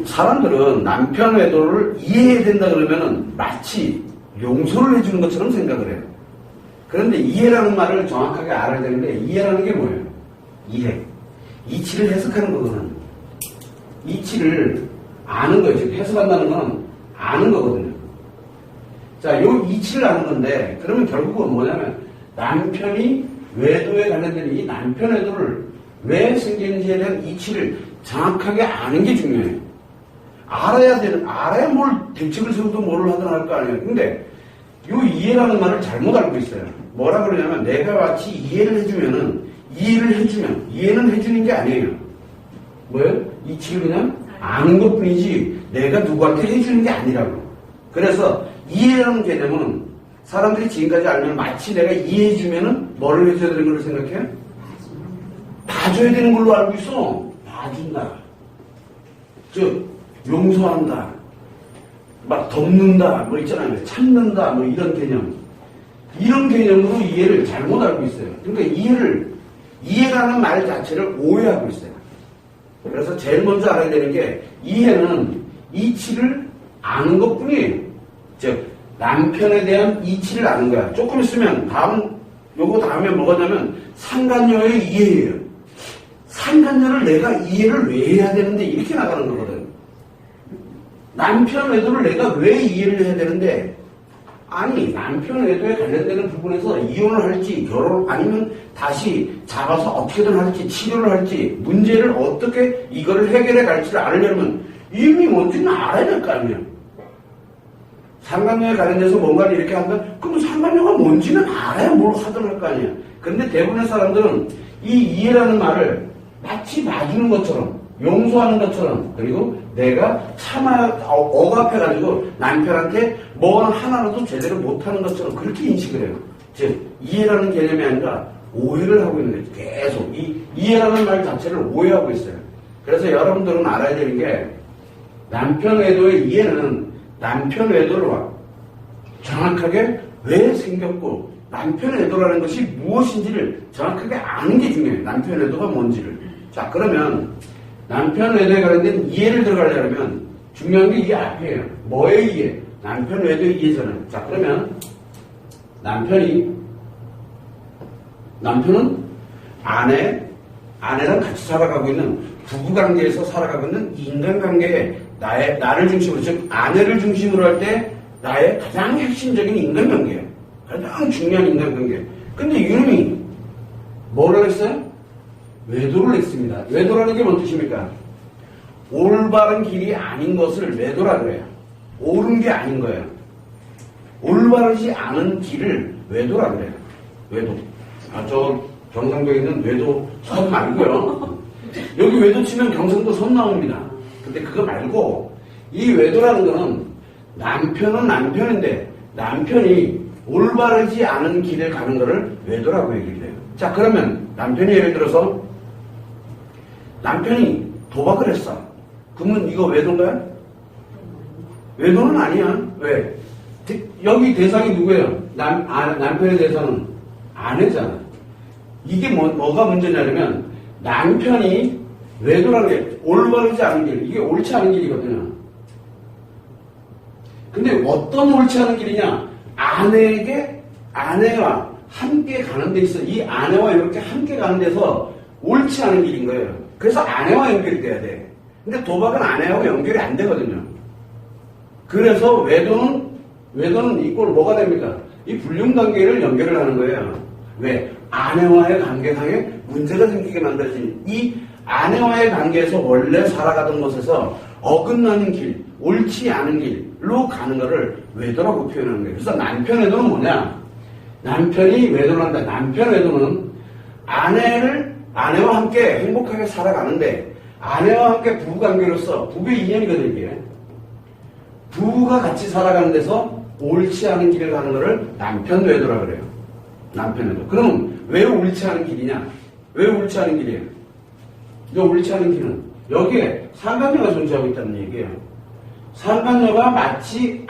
사람들은 남편 외도를 이해해야 된다 그러면은 마치 용서를 해주는 것처럼 생각을 해요. 그런데 이해라는 말을 정확하게 알아야 되는데, 이해라는 게 뭐예요? 이해. 이치를 해석하는 거거든요. 이치를 아는 거예요. 지금 해석한다는 건 아는 거거든요. 자, 요 이치를 아는 건데, 그러면 결국은 뭐냐면, 남편이 외도에 관련된 이 남편 외도를 왜 생기는지에 대한 이치를 정확하게 아는 게 중요해요. 알아야 뭘 대책을 세우든 뭐를 하든 할 거 아니에요. 근데, 요 이해라는 말을 잘못 알고 있어요. 뭐라 그러냐면, 내가 마치 이해를 해주면, 이해는 해주는 게 아니에요. 뭐예요? 이치를 그냥 아는 것 뿐이지, 내가 누구한테 해주는 게 아니라고. 그래서, 이해라는 개념은 사람들이 지금까지 알면 마치 내가 이해해주면은 뭐를 해줘야 되는 걸로 생각해요? 봐줘야 되는 걸로 알고 있어. 봐준다. 즉, 용서한다. 막 덮는다. 뭐 있잖아요. 참는다. 뭐 이런 개념. 이런 개념으로 이해를 잘못 알고 있어요. 그러니까 이해라는 말 자체를 오해하고 있어요. 그래서 제일 먼저 알아야 되는 게 이해는 이치를 아는 것 뿐이에요. 즉, 남편에 대한 이치를 아는 거야. 조금 있으면 요거 다음에 뭐가냐면 상간녀의 이해예요. 상간녀를 내가 이해를 왜 해야 되는데 이렇게 나가는 거거든. 남편 외도를 내가 왜 이해를 해야 되는데, 아니 남편 외도에 관련되는 부분에서 이혼을 할지 아니면 다시 잡아서 어떻게든 할지 치료를 할지 문제를 어떻게 이거를 해결해 갈지를 알려면 이미 뭔지는 알아야 될 거 아니에요. 상간녀에 관련돼서 뭔가를 이렇게 한다? 그럼 상간녀가 뭔지는 알아야 뭘 하든 할 거 아니에요. 그런데 대부분의 사람들은 이 이해라는 말을 마치 봐주는 것처럼, 용서하는 것처럼, 그리고 내가 억압해가지고 남편한테 뭐 하나라도 제대로 못하는 것처럼 그렇게 인식을 해요. 즉, 이해라는 개념이 아니라 오해를 하고 있는 거죠. 계속. 이해라는 말 자체를 오해하고 있어요. 그래서 여러분들은 알아야 되는 게, 남편 외도의 이해는 남편 외도를 정확하게 왜 생겼고 남편 외도라는 것이 무엇인지를 정확하게 아는 게 중요해요. 남편 외도가 뭔지를. 자, 그러면 남편 외도에 관련된 이해를 들어가려면 중요한 게 이 앞이에요. 뭐의 이해? 남편 외도의 이해잖아요. 자, 그러면 남편은 아내랑 같이 살아가고 있는 부부관계에서 살아가고 있는 인간관계에 나를 중심으로, 즉 아내를 중심으로 할 때 나의 가장 핵심적인 인간관계예요. 가장 중요한 인간관계. 근데 이놈이 뭐라고 했어요? 외도를 했습니다. 외도라는 게 뭔 뜻입니까? 올바른 길이 아닌 것을 외도라 그래요. 옳은 게 아닌 거예요. 올바르지 않은 길을 외도라 그래요. 외도. 저 경상도에 있는 외도 선 말고요. 여기 외도 치면 경상도 선 나옵니다. 근데 그거 말고 이 외도라는 거는 남편은 남편인데 남편이 올바르지 않은 길을 가는 거를 외도라고 얘기를 해요. 자, 그러면 남편이 예를 들어서 남편이 도박을 했어. 그러면 이거 외도인가요? 외도는 아니야. 왜? 여기 대상이 누구예요? 남편의 대상은 아내잖아. 이게 뭐가 문제냐면 남편이 외도라는 게 올바르지 않은 길, 이게 옳지 않은 길이거든요. 근데 어떤 옳지 않은 길이냐? 아내와 함께 가는 데 있어. 이 아내와 이렇게 함께 가는 데서 옳지 않은 길인 거예요. 그래서 아내와 연결이 돼야 돼. 근데 도박은 아내하고 연결이 안 되거든요. 그래서 외도는 이꼴 뭐가 됩니까? 이 불륜관계를 연결을 하는 거예요. 왜? 아내와의 관계상에 문제가 생기게 만들어진 이 아내와의 관계에서 원래 살아가던 곳에서 어긋나는 길, 옳지 않은 길로 가는 거를 외도라고 표현하는 거예요. 그래서 남편 외도는 뭐냐? 남편이 외도를 한다. 남편 외도는 아내와 함께 행복하게 살아가는데 아내와 함께 부부관계로서 부부의 인연이거든요. 이게. 부부가 같이 살아가는 데서 옳지 않은 길을 가는 거를 남편 외도라 그래요. 남편 외도. 그럼 왜 옳지 않은 길이냐? 왜 옳지 않은 길이에요? 이 옳지 않은 길은 여기에 상간녀가 존재하고 있다는 얘기예요. 상간녀가 마치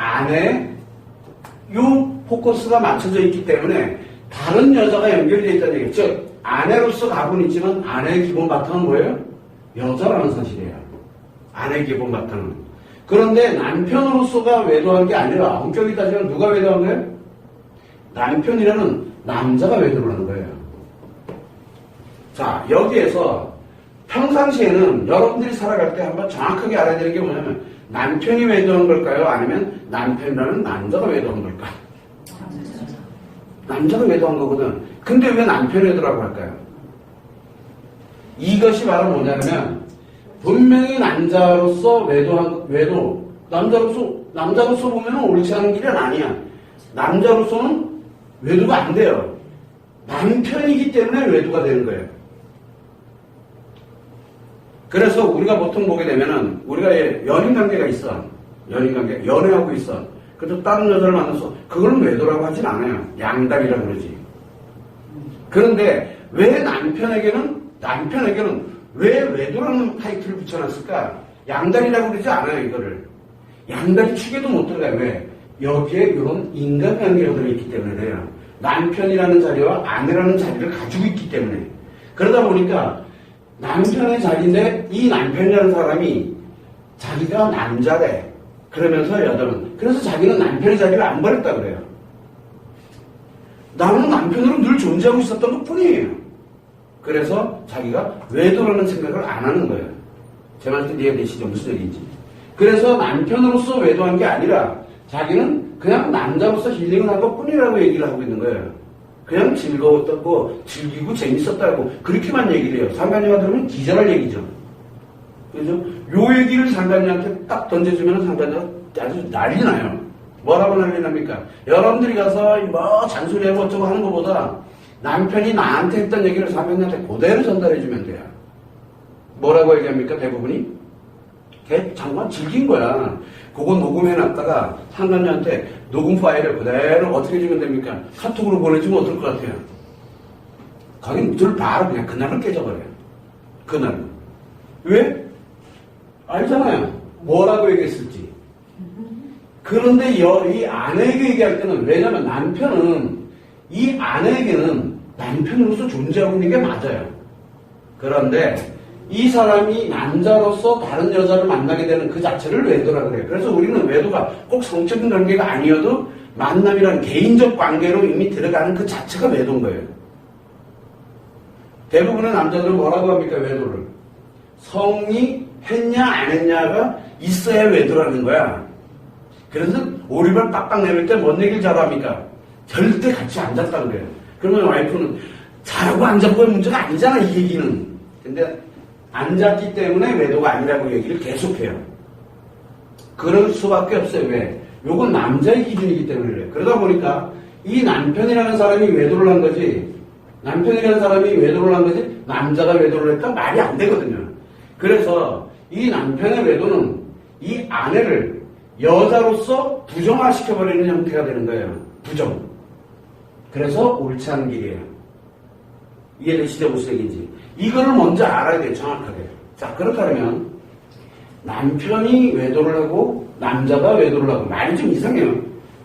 요 포커스가 맞춰져 있기 때문에 다른 여자가 연결되어 있다는 얘기예요. 즉 아내로서 가고는 있지만 아내의 기본 바탕은 뭐예요? 여자라는 사실이에요. 아내 기본 바탕은. 그런데 남편으로서가 외도한 게 아니라 엄격히 따지면 누가 외도한 거예요? 남편이라는 남자가 외도를 하는 거예요. 자, 여기에서 평상시에는 여러분들이 살아갈 때 한번 정확하게 알아야 되는 게 뭐냐면 남편이 외도한 걸까요? 아니면 남편이라는 남자가 외도한 걸까요? 남자가 외도한 거거든. 근데 왜 남편 외도라고 할까요? 이것이 바로 뭐냐면 분명히 남자로서 남자로서 보면 옳지 않은 길은 아니야. 남자로서는 외도가 안 돼요. 남편이기 때문에 외도가 되는 거예요. 그래서 우리가 보통 보게 되면은 우리가 연인 관계가 있어. 연인 관계, 연애하고 있어. 그래서 다른 여자를 만나서 그걸 외도라고 하진 않아요. 양다리라고 그러지. 그런데 왜 남편에게는 왜 외도라는 타이틀을 붙여놨을까? 양다리라고 그러지 않아요, 이거를. 양다리 축에도 못 들어가요. 왜? 여기에 이런 인간관계가 들어있기 때문에 그래요. 남편이라는 자리와 아내라는 자리를 가지고 있기 때문에. 그러다 보니까 남편의 자리인데 이 남편이라는 사람이 자기가 남자래. 그러면서 여자는. 그래서 자기는 남편의 자리를 안 버렸다 그래요. 나는 남편으로 늘 존재하고 있었던 것 뿐이에요. 그래서 자기가 외도라는 생각을 안 하는 거예요. 제 말씀 이해되시죠? 무슨 얘기인지. 그래서 남편으로서 외도한 게 아니라 자기는 그냥 남자로서 힐링을 한 것 뿐이라고 얘기를 하고 있는 거예요. 그냥 즐거웠다고, 즐기고 재밌었다고, 그렇게만 얘기를 해요. 상관녀가 들으면 기절할 얘기죠. 그죠? 요 얘기를 상관녀한테 딱 던져주면 상관녀가 아주 난리 나요. 뭐라고 난리 납니까? 여러분들이 가서 뭐 잔소리하고 어쩌고 하는 것보다 남편이 나한테 했던 얘기를 상관녀한테 그대로 전달해주면 돼요. 뭐라고 얘기합니까? 대부분이? 걔 장관 즐긴 거야. 그거 녹음해놨다가 상관녀한테 녹음 파일을 그대로 어떻게 주면 됩니까? 카톡으로 보내주면 어떨 것 같아요? 거긴 늘 바로 그냥 그날은 깨져버려요. 그날은. 왜? 알잖아요. 뭐라고 얘기했을지. 그런데 이 아내에게 얘기할 때는 왜냐면 남편은 이 아내에게는 남편으로서 존재하고 있는 게 맞아요. 그런데 이 사람이 남자로서 다른 여자를 만나게 되는 그 자체를 외도라 그래요. 그래서 우리는 외도가 꼭 성적인 관계가 아니어도 만남이라는 개인적 관계로 이미 들어가는 그 자체가 외도인 거예요. 대부분의 남자들은 뭐라고 합니까? 외도를. 성이 했냐 안 했냐가 있어야 외도라는 거야. 그래서 오리발 빡빡 내밀 때 뭔 얘기를 잘합니까? 절대 같이 앉았다 그래요. 그러면 와이프는 잘하고 안 잡고의 문제가 아니잖아, 이 얘기는. 근데 앉았기 때문에 외도가 아니라고 얘기를 계속해요. 그럴 수밖에 없어요. 왜? 요건 남자의 기준이기 때문에 그래요. 그러다 보니까 이 남편이라는 사람이 외도를 한 거지, 남편이라는 사람이 외도를 한 거지, 남자가 외도를 했다? 말이 안 되거든요. 그래서 이 남편의 외도는 이 아내를 여자로서 부정화시켜버리는 형태가 되는 거예요. 부정. 그래서 옳지 않은 길이에요. 이해되시죠? 무슨 얘기인지. 이거를 먼저 알아야 돼요. 정확하게. 자, 그렇다면 남편이 외도를 하고 남자가 외도를 하고 말이 좀 이상해요.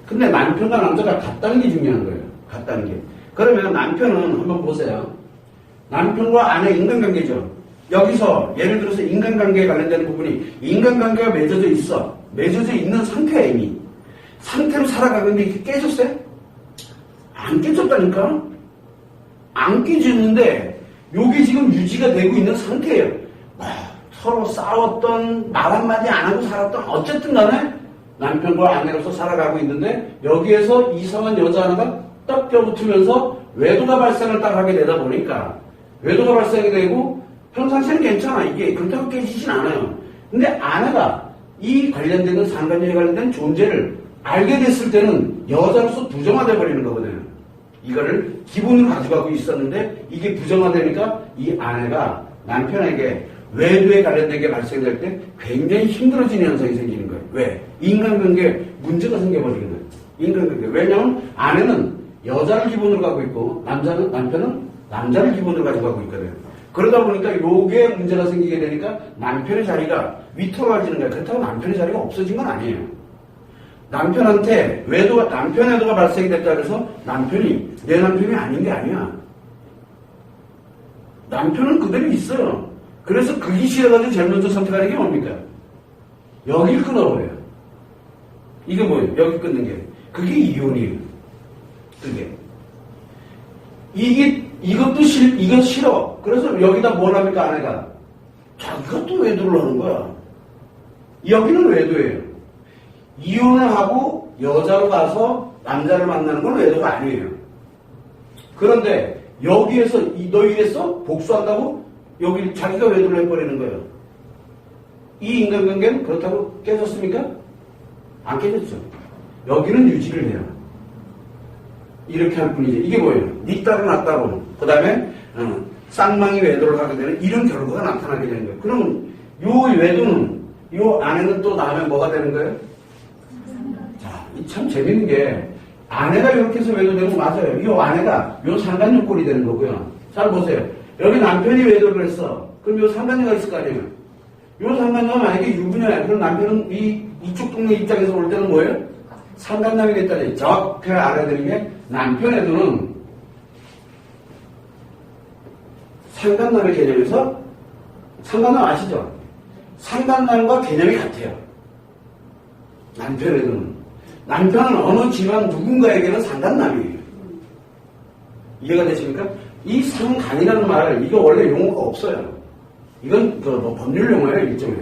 근데 남편과 남자가 같다는 게 중요한 거예요. 같다는 게. 그러면 남편은 한번 보세요. 남편과 아내 인간관계죠. 여기서 예를 들어서 인간관계에 관련되는 부분이 인간관계가 맺어져 있어. 맺어져 있는 상태야 이미. 상태로 살아가는데 이게 깨졌어요? 안 깨졌다니까? 안 깨졌는데 요게 지금 유지가 되고 있는 상태예요. 서로 싸웠던, 말 한마디 안 하고 살았던, 어쨌든 간에 남편과 아내로서 살아가고 있는데 여기에서 이상한 여자 하나가 딱 껴붙으면서 외도가 발생을 딱 하게 되다 보니까 외도가 발생이 되고 평상시에는 괜찮아. 이게 그렇다고 깨지진 않아요. 근데 아내가 이 관련된 상관녀에 관련된 존재를 알게 됐을 때는 여자로서 부정화돼 버리는 거거든요. 이거를 기본으로 가져가고 있었는데 이게 부정화되니까 이 아내가 남편에게 외도에 관련된 게 발생될 때 굉장히 힘들어지는 현상이 생기는 거예요. 왜? 인간관계에 문제가 생겨버리는 거예요. 인간관계. 왜냐하면 아내는 여자를 기본으로 가고 있고 남편은 남자를 기본으로 가져가고 있거든요. 그러다 보니까 요게 문제가 생기게 되니까 남편의 자리가 위태로워지는 거예요. 그렇다고 남편의 자리가 없어진 건 아니에요. 남편한테 남편 외도가 발생이 됐다 그래서 남편이 내 남편이 아닌 게 아니야. 남편은 그대로 있어요. 그래서 그게 싫어가지고 제일 먼저 선택하는 게 뭡니까? 여길 끊어버려요. 이게 뭐예요? 여기 끊는 게. 그게 이혼이에요. 그게. 이것도 이거 싫어. 그래서 여기다 뭘 합니까, 아내가? 자기가 또 외도를 하는 거야. 여기는 외도예요. 이혼을 하고 여자로 가서 남자를 만나는 건 외도가 아니에요. 그런데 여기에서 너 이랬어? 복수한다고? 여기 자기가 외도를 해버리는 거예요. 이 인간관계는 그렇다고 깨졌습니까? 안 깨졌죠. 여기는 유지를 해요. 이렇게 할 뿐이지. 이게 뭐예요? 니 따로 나 따로. 그 다음에 쌍망이 외도를 하게 되는 이런 결과가 나타나게 되는 거예요. 그러면 요 외도는 요 아내는 또 다음에 뭐가 되는 거예요? 자, 참 재밌는 게 아내가 이렇게 해서 외도되면 맞아요. 이 아내가 요 상간녀 꼴이 되는 거고요. 잘 보세요. 여기 남편이 외도를 했어. 그럼 요 상간녀가 있을 거 아니에요. 요 상간녀가 만약에 유부녀야. 그럼 남편은 이쪽 동네 입장에서 볼 때는 뭐예요? 상간남이 됐다니. 정확하게 알아야 되는 게 남편 외도는 상간남의 개념에서 상간남 아시죠? 상간남과 개념이 같아요. 남편 외도는. 남편은 어느 집안 누군가에게는 상간남이에요. 이해가 되십니까? 이 상간이라는 말, 이거 원래 용어가 없어요. 이건 법률 용어예요, 일종의.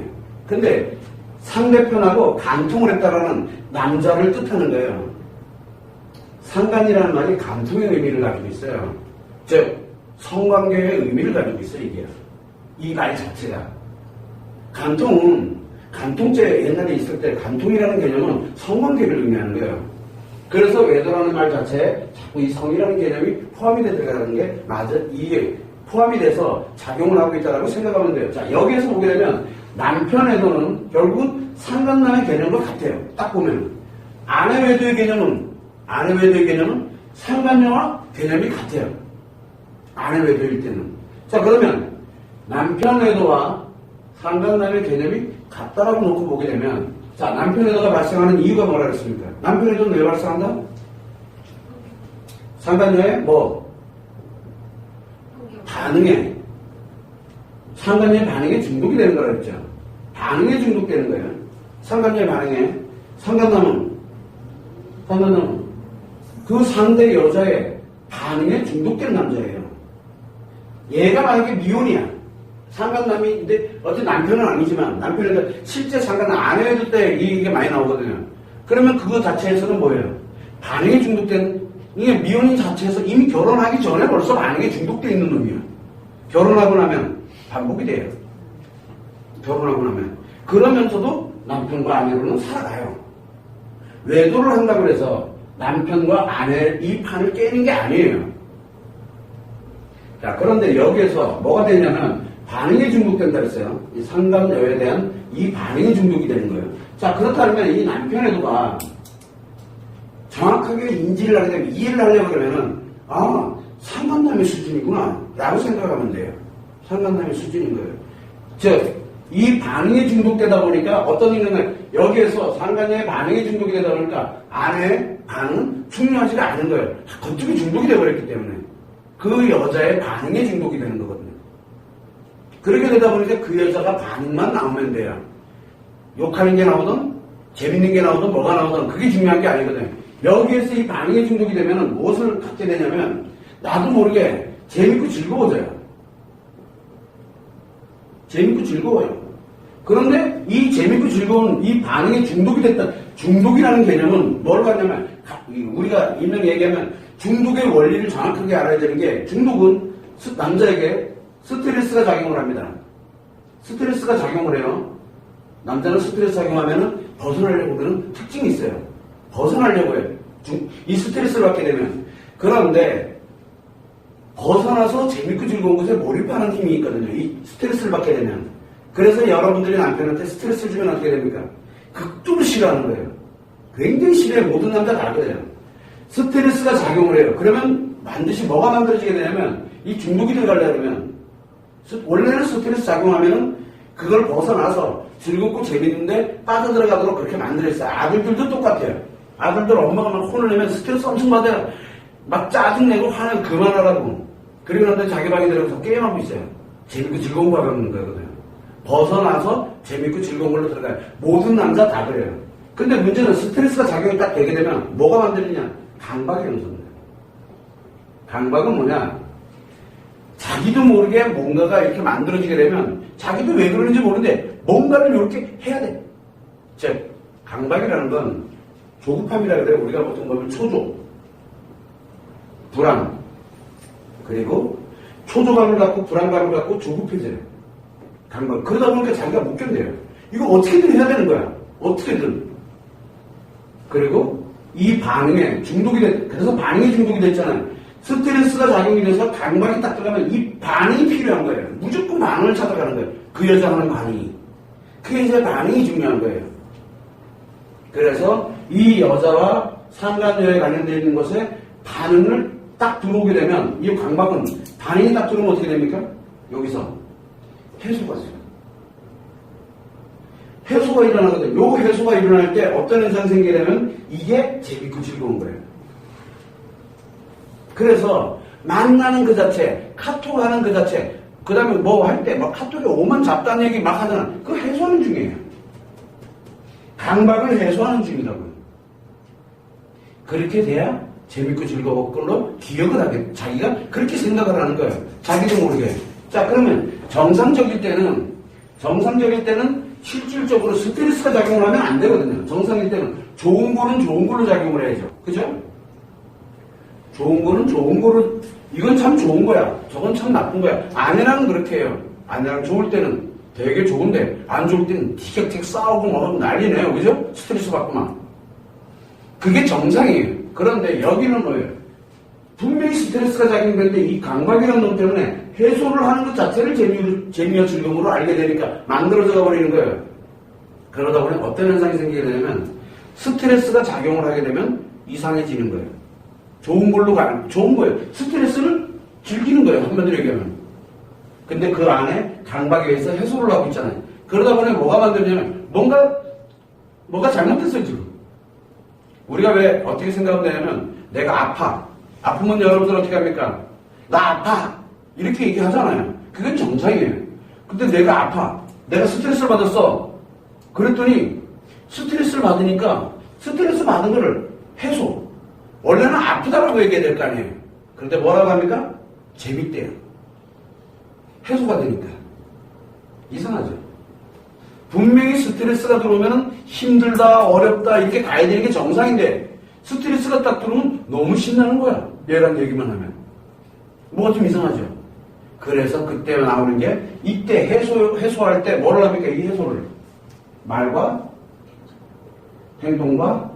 근데 상대편하고 간통을 했다라는 남자를 뜻하는 거예요. 상간이라는 말이 간통의 의미를 가지고 있어요. 즉, 성관계의 의미를 가지고 있어요, 이게. 이 말 자체가. 간통은, 간통죄 옛날에 있을 때 간통이라는 개념은 성관계를 의미하는 거예요. 그래서 외도라는 말 자체에 자꾸 이 성이라는 개념이 포함이 돼 들어가는 게 맞아. 이게 포함이 돼서 작용을 하고 있다고 생각하면 돼요. 자, 여기에서 보게 되면 남편 외도는 결국은 상간남의 개념과 같아요. 딱 보면. 아내 외도의 개념은 상간녀와 개념이 같아요. 아내 외도일 때는. 자, 그러면 남편 외도와 상간남의 개념이 같다라고 놓고 보게 되면, 자, 남편 외도가 발생하는 이유가 뭐라 그랬습니까? 남편 외도는 왜 발생한다? 상간녀의 뭐? 반응에, 상간녀의 반응에 중독이 되는 거라 그랬죠. 반응에 중독되는 거예요. 상간녀의 반응에. 상간남은 그 상대 여자의 반응에 중독된 남자예요. 얘가 만약에 미혼이야. 상간남인데 어쨌든 남편은 아니지만 남편은 실제 상간남 아내 해줄 때 이게 많이 나오거든요. 그러면 그거 자체에서는 뭐예요? 반응에 중독된 이게 미혼인 자체에서 이미 결혼하기 전에 벌써 반응에 중독돼 있는 놈이에요. 결혼하고 나면 반복이 돼요. 결혼하고 나면 그러면서도 남편과 아내로는 살아가요. 외도를 한다고 해서 남편과 아내 이 판을 깨는 게 아니에요. 자, 그런데 여기에서 뭐가 되냐면 반응에 중독된다 했어요. 이 상간녀에 대한 이 반응에 중독이 되는 거예요. 자, 그렇다면 이 남편 외도가 정확하게 인지를 하게 되면 이해를 하려고 그러면은 상간남의 수준이구나 라고 생각하면 돼요. 상간남의 수준인 거예요. 즉, 이 반응에 중독되다 보니까 어떤 인간은 여기에서 상간녀의 반응에 중독이 되다 보니까 아내의 반응은 중요하지가 않은 거예요. 그쪽이 중독이 되어버렸기 때문에 그 여자의 반응에 중독이 되는 거거든요. 그렇게 되다 보니까 그 여자가 반응만 나오면 돼요. 욕하는 게 나오든 재밌는 게 나오든 뭐가 나오든 그게 중요한 게 아니거든요. 여기에서 이 반응에 중독이 되면 무엇을 갖게 되냐면 나도 모르게 재밌고 즐거워져요. 재밌고 즐거워요. 그런데 이 재밌고 즐거운 이 반응에 중독이 됐다. 중독이라는 개념은 뭘 갖냐면 우리가 일명 얘기하면 중독의 원리를 정확하게 알아야 되는 게 중독은 남자에게 스트레스가 작용을 합니다. 스트레스가 작용을 해요. 남자는 스트레스 작용하면 벗어나려고 하는 특징이 있어요. 벗어나려고 해요. 이 스트레스를 받게 되면. 그런데 벗어나서 재밌고 즐거운 곳에 몰입하는 힘이 있거든요. 이 스트레스를 받게 되면. 그래서 여러분들이 남편한테 스트레스를 주면 어떻게 됩니까? 극도로 싫어하는 거예요. 굉장히 싫어요. 모든 남자가 알거든요. 스트레스가 작용을 해요. 그러면 반드시 뭐가 만들어지게 되냐면 이 중독이 들어가려면 원래는 스트레스 작용하면은 그걸 벗어나서 즐겁고 재밌는데 빠져들어가도록 그렇게 만들어있어요. 아들들도 똑같아요. 아들들 엄마가 막 혼을 내면 스트레스 엄청 받아요. 막 짜증내고 화는 그만하라고. 그리고 나서 자기 방에 들어가서 게임하고 있어요. 재밌고 즐거운 거 하는 거거든요. 벗어나서 재밌고 즐거운 걸로 들어가요. 모든 남자 다 그래요. 근데 문제는 스트레스가 작용이 딱 되게 되면 뭐가 만들리냐? 강박이 형성돼요. 강박은 뭐냐? 자기도 모르게 뭔가가 이렇게 만들어지게 되면 자기도 왜 그러는지 모르는데 뭔가를 이렇게 해야 돼. 즉, 강박이라는 건 조급함이라 그래요. 우리가 보통 보면 초조, 불안, 그리고 초조감을 갖고 불안감을 갖고 조급해져요. 강박. 그러다 보니까 자기가 못 견뎌요. 이거 어떻게든 해야 되는 거야. 어떻게든. 그리고 이 반응에 중독이 그래서 반응에 중독이 됐잖아요. 스트레스가 작용이 돼서 강박이 딱 들어가면 이 반응이 필요한 거예요. 무조건 반응을 찾아가는 거예요. 그 여자 하는 반응이. 그 여자의 반응이 중요한 거예요. 그래서 이 여자와 상간녀에 관련되어 있는 것에 반응을 딱 들어오게 되면 이 강박은 반응이 딱 들어오면 어떻게 됩니까? 여기서 해소가 있어요. 해소가 일어나거든요. 요 해소가 일어날 때 어떤 현상이 생기게 되면 이게 재밌고 즐거운 거예요. 그래서 만나는 그 자체, 카톡 하는 그 자체, 그 다음에 뭐 할 때 막 카톡에 오만 잡다한 얘기 막 하잖아. 그거 해소하는 중이에요. 강박을 해소하는 중이라고요. 그렇게 돼야 재밌고 즐거운 걸로 기억을 하게, 자기가 그렇게 생각을 하는 거예요. 자기도 모르게. 자, 그러면 정상적일 때는 실질적으로 스트레스가 작용을 하면 안 되거든요. 정상일 때는 좋은 거는 좋은 걸로 작용을 해야죠. 그죠? 좋은 거는 좋은 거로, 이건 참 좋은 거야. 저건 참 나쁜 거야. 아내랑은 그렇게 해요. 아내랑 좋을 때는 되게 좋은데, 안 좋을 때는 티격태격 싸우고 뭐 난리네요. 그죠? 스트레스 받고만. 그게 정상이에요. 그런데 여기는 뭐예요? 분명히 스트레스가 작용되는데 이 강박이라는 놈 때문에 해소를 하는 것 자체를 재미와 즐거움으로 알게 되니까 만들어져 버리는 거예요. 그러다 보니 어떤 현상이 생기게 되냐면 스트레스가 작용을 하게 되면 이상해지는 거예요. 좋은 걸로 가는, 좋은 거예요. 스트레스를 즐기는 거예요. 한마디로 얘기하면. 근데 그 안에 강박에 의해서 해소를 하고 있잖아요. 그러다 보니 뭐가 만들냐면 뭐가 잘못됐어요, 지금. 우리가 왜 어떻게 생각하면 되냐면 내가 아파. 아프면 여러분들 어떻게 합니까? 나 아파. 이렇게 얘기하잖아요. 그건 정상이에요. 근데 내가 아파. 내가 스트레스를 받았어. 그랬더니 스트레스를 받으니까 스트레스 받은 거를 해소. 원래는 아프다라고 얘기해야 될 거 아니에요. 그런데 뭐라고 합니까? 재밌대요. 해소가 되니까. 이상하죠? 분명히 스트레스가 들어오면 힘들다, 어렵다, 이렇게 가야 되는 게 정상인데, 스트레스가 딱 들어오면 너무 신나는 거야. 얘랑 얘기만 하면. 뭐가 좀 이상하죠? 그래서 그때 나오는 게, 이때 해소할 때 뭐를 합니까? 이 해소를. 말과 행동과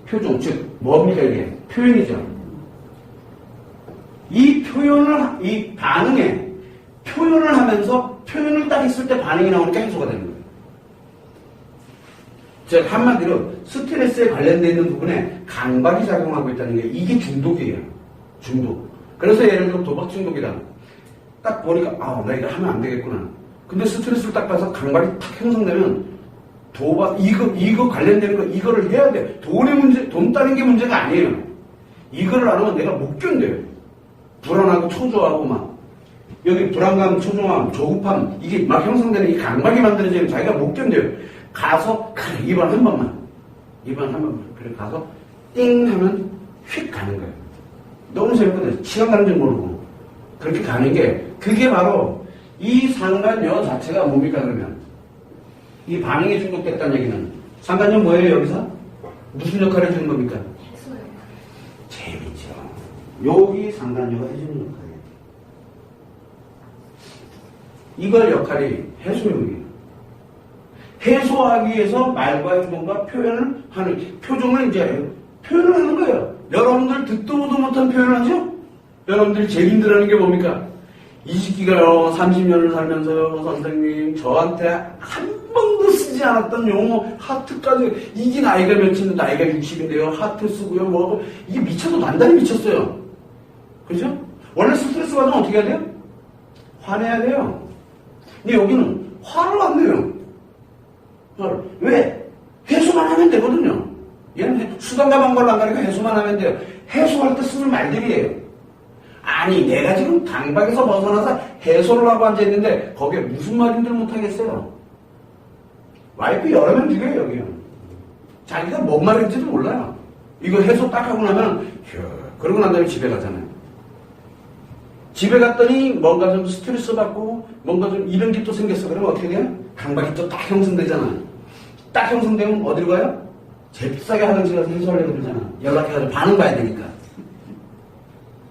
표정, 즉, 뭡니까, 이게? 표현이죠. 이 반응에 표현을 하면서 표현을 딱 했을 때 반응이 나오니까 해소가 되는 거예요. 즉, 한마디로 스트레스에 관련되어 있는 부분에 강박이 작용하고 있다는 게 이게 중독이에요. 중독. 그래서 예를 들어 도박 중독이다. 딱 보니까, 나 이거 하면 안 되겠구나. 근데 스트레스를 딱 봐서 강박이 탁 형성되면 도박, 이거 관련되는 거, 이거를 해야 돼. 돈 따는 게 문제가 아니에요. 이거를 안 하면 내가 못 견뎌요. 불안하고 초조하고 막. 여기 불안감, 초조함, 조급함, 이게 막 형성되는 이 강박이 만들어지는 자기가 못 견뎌요. 가서, 그래, 이번 한 번만. 그래, 가서, 띵 하면 휙 가는 거예요. 너무 재밌거든요. 시간 가는 줄 모르고. 그렇게 가는 게, 그게 바로 이 상간녀 자체가 뭡니까, 그러면? 이 반응에 중독됐다는 얘기는. 상간녀 뭐예요, 여기서? 무슨 역할을 해주는 겁니까? 해소예요. 재밌죠. 여기 상간녀가 해주는 역할이에요. 이걸 역할이 해소용이에요. 해소하기 위해서 말과 행동과 표현을 하는, 표정을 이제 표현을 하는 거예요. 여러분들 듣도 보도 못한 표현을 하죠? 여러분들이 제일 힘들어하는 게 뭡니까? 이 시기가요, 30년을 살면서요, 선생님, 저한테 한 번도 쓰지 않았던 용어, 하트까지, 이게 나이가 몇인데, 나이가 60인데요, 하트 쓰고요, 뭐, 이게 미쳐도 단단히 미쳤어요. 그죠? 원래 스트레스 받으면 어떻게 해야 돼요? 화내야 돼요. 근데 여기는 화를 안 내요. 화를. 왜? 해소만 하면 되거든요. 얘는 수단과 방법을 안 가니까 해소만 하면 돼요. 해소할 때 쓰는 말들이에요. 아니 내가 지금 강박에서 벗어나서 해소를 하고 앉아있는데 거기에 무슨 말인들 못하겠어요. 와이프 여러 명 죽여요 여기요. 자기가 뭔 말인지도 몰라요. 이거 해소 딱 하고 나면 휴, 그러고 난 다음에 집에 가잖아요. 집에 갔더니 뭔가 좀 스트레스 받고 뭔가 좀 이런 게 또 생겼어. 그러면 어떻게 돼요? 강박이 또 딱 형성되잖아. 딱 형성되면 어디로 가요? 잽싸게 화장실 가서 해소하려고 그러잖아. 연락해가지고 반응 봐야 되니까.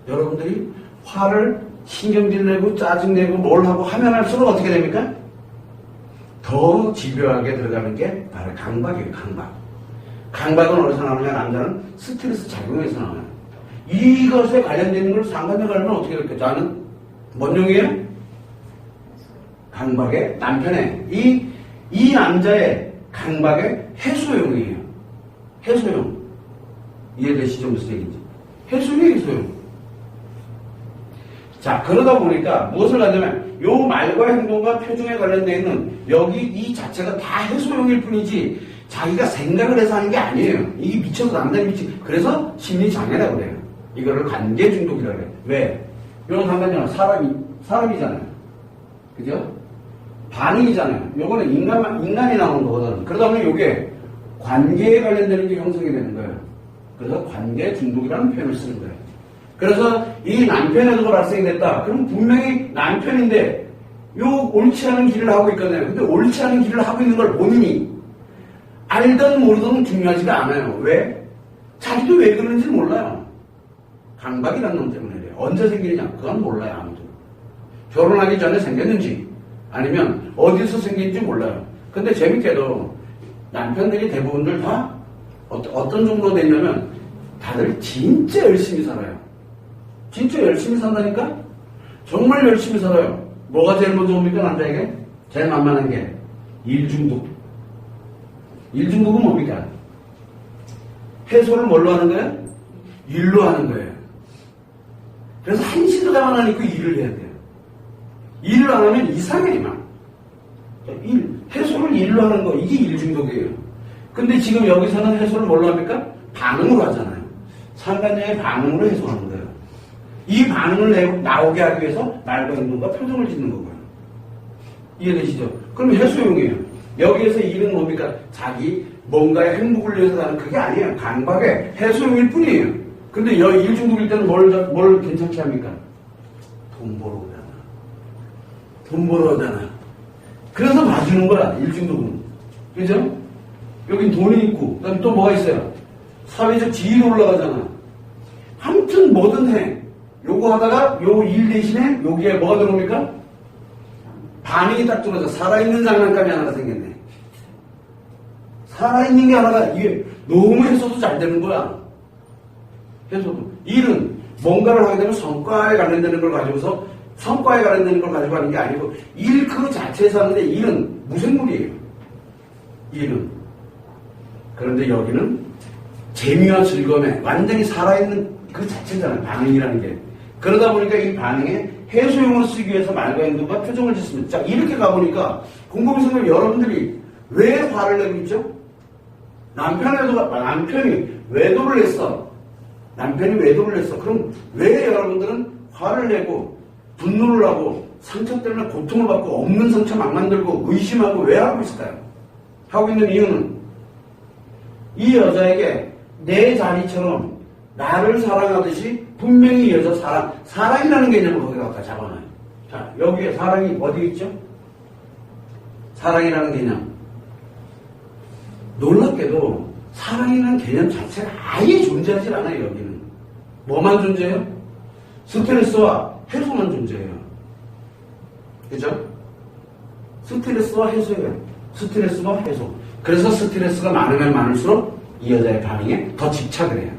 여러분들이 화를 신경질 내고 짜증내고 뭘 하고 하면 할수록 어떻게 됩니까? 더 집요하게 들어가는 게 바로 강박이에요. 강박. 강박은 어디서 나오느냐? 남자는 스트레스 작용에서 나와요. 이것에 관련되는 걸 상관에 가려면 어떻게 될까요? 저는 뭔 용이에요? 강박의 남편의 이 남자의 강박의 해소용이에요. 해소용. 이해되시죠? 무슨 얘기인지. 해소용이에요, 해소용. 자, 그러다 보니까 무엇을 하냐면 요 말과 행동과 표정에 관련되어 있는 여기 이 자체가 다 해소용일 뿐이지 자기가 생각을 해서 하는 게 아니에요. 이게 미쳐서 남자는 그래서 심리장애라고 그래요. 이거를 관계 중독이라고 해요. 왜? 요건 상관이잖아. 사람이잖아요. 그죠? 반응이잖아요. 요거는 인간이 나오는 거거든. 그러다 보니 요게 관계에 관련되는 게 형성이 되는 거예요. 그래서 관계 중독이라는 표현을 쓰는 거예요. 그래서 이 남편에도 발생이 됐다. 그럼 분명히 남편인데 요 옳지 않은 길을 하고 있거든요. 근데 옳지 않은 길을 하고 있는 걸 본인이 알든 모르든 중요하지가 않아요. 왜? 자기도 왜 그런지 몰라요. 강박이라는 놈 때문에 그래요. 언제 생기느냐? 그건 몰라요. 아무도. 결혼하기 전에 생겼는지 아니면 어디서 생긴지 몰라요. 근데 재밌게도 남편들이 대부분들 다 어떤 정도 되냐면 다들 진짜 열심히 살아요. 진짜 열심히 산다니까? 정말 열심히 살아요. 뭐가 제일 먼저 옵니까, 남자에게? 제일 만만한 게 일중독. 일중독은 뭡니까? 해소를 뭘로 하는 거예요? 일로 하는 거예요. 그래서 한시도당 안 입고 일을 해야 돼요. 일을 안 하면 이상해, 막. 해소를 일로 하는 거, 이게 일중독이에요. 근데 지금 여기서는 해소를 뭘로 합니까? 반응으로 하잖아요. 상간녀의 반응으로 해소하는 거예요. 이 반응을 나오게 하기 위해서 말과 행동과 표정을 짓는 거고요. 이해되시죠? 그럼 해소용이에요. 여기에서 일은 뭡니까? 자기 뭔가의 행복을 위해서 하는 그게 아니에요. 강박의 해소용일 뿐이에요. 근데 일중독일 때는 뭘 괜찮게 합니까? 돈 벌어 오잖아. 돈 벌어 오잖아. 그래서 봐주는 거야, 일중독은. 그죠? 여긴 돈이 있고, 그 다음에 또 뭐가 있어요? 사회적 지위도 올라가잖아. 아무튼 뭐든 해. 요거 하다가 요 일 대신에 여기에 뭐가 들어옵니까? 반응이 딱 들어서 살아있는 장난감이 하나가 생겼네. 살아있는 게 하나가 이게 너무 해서도 잘 되는 거야. 해서도. 일은 뭔가를 하게 되면 성과에 관련되는 걸 가지고서 성과에 관련되는 걸 가지고 하는 게 아니고 일 그 자체에서 하는데 일은 무생물이에요. 일은. 그런데 여기는 재미와 즐거움에 완전히 살아있는 그 자체잖아요. 반응이라는 게. 그러다 보니까 이 반응에 해소용으로 쓰기 위해서 말과 행동과 표정을 짓습니다. 자, 이렇게 가보니까 곰곰이 생각하면 여러분들이 왜 화를 내고 있죠? 남편이 외도를 했어. 남편이 외도를 했어. 그럼 왜 여러분들은 화를 내고 분노를 하고 상처 때문에 고통을 받고 없는 상처 막 만들고 의심하고 왜 하고 있을까요? 하고 있는 이유는 이 여자에게 내 자리처럼 나를 사랑하듯이 분명히 이 여자 사랑이라는 개념을 거기 갖다 잡아놔요. 자, 여기에 사랑이 어디 있죠? 사랑이라는 개념. 놀랍게도 사랑이라는 개념 자체가 아예 존재하지 않아요, 여기는. 뭐만 존재해요? 스트레스와 해소만 존재해요. 그죠? 스트레스와 해소예요. 스트레스와 해소. 그래서 스트레스가 많으면 많을수록 이 여자의 반응에 더 집착을 해요.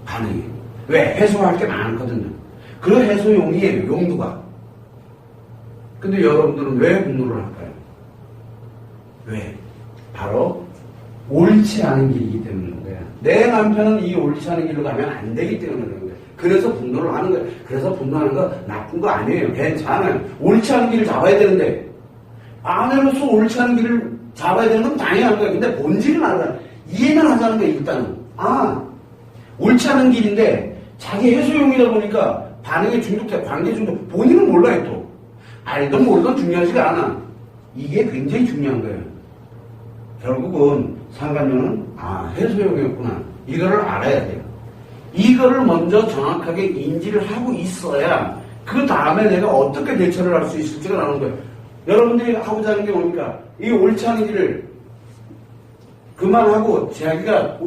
반응이. 왜? 해소할 게 많거든요. 그 해소용이에요, 용도가. 근데 여러분들은 왜 분노를 할까요? 왜? 바로 옳지 않은 길이기 때문인 거예요. 내 남편은 이 옳지 않은 길로 가면 안 되기 때문에 그런 거예요. 그래서 분노를 하는 거예요. 그래서 분노하는 거 나쁜 거 아니에요. 괜찮아요. 옳지 않은 길을 잡아야 되는데 아내로서 옳지 않은 길을 잡아야 되는 건 당연한 거예요. 근데 본질은 알아요. 이해는 하자는 거예요, 일단은. 옳지 않은 길인데 자기 해소용이다 보니까 반응에 중독돼, 관계 중독. 본인은 몰라요, 또. 알든 모르든 중요하지가 않아. 이게 굉장히 중요한 거예요. 결국은 상간녀는, 해소용이었구나. 이거를 알아야 돼요. 이거를 먼저 정확하게 인지를 하고 있어야 그 다음에 내가 어떻게 대처를 할 수 있을지가 나오는 거예요. 여러분들이 하고자 하는 게 뭡니까? 이 옳지 않은 길을 그만하고 자기가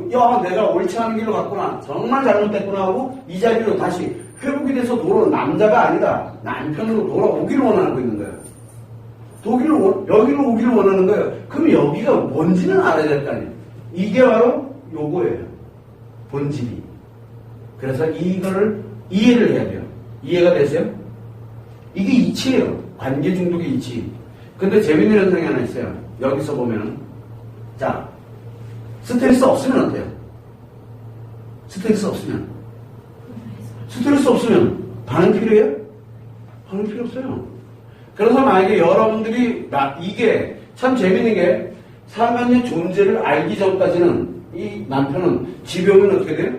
내가 옳지 않은 길로 갔구나, 정말 잘못됐구나 하고 이 자리로 다시 회복이 돼서 돌아오는 남자가 아니라 남편으로 돌아오기를 원하고 있는 거예요. 여기로 오기를 원하는 거예요. 그럼 여기가 뭔지는 알아야 될 거 아니에요. 이게 바로 요거예요. 본질이. 그래서 이거를 이해를 해야 돼요. 이해가 되세요? 이게 이치예요. 관계 중독의 이치. 근데 재밌는 현상이 하나 있어요. 여기서 보면, 자, 스트레스 없으면 어때요? 스트레스 없으면 반응 필요해요? 반응 필요 없어요. 그래서 만약에 여러분들이 이게 참 재밌는 게 상간녀 존재를 알기 전까지는 이 남편은 집에 오면 어떻게 돼요?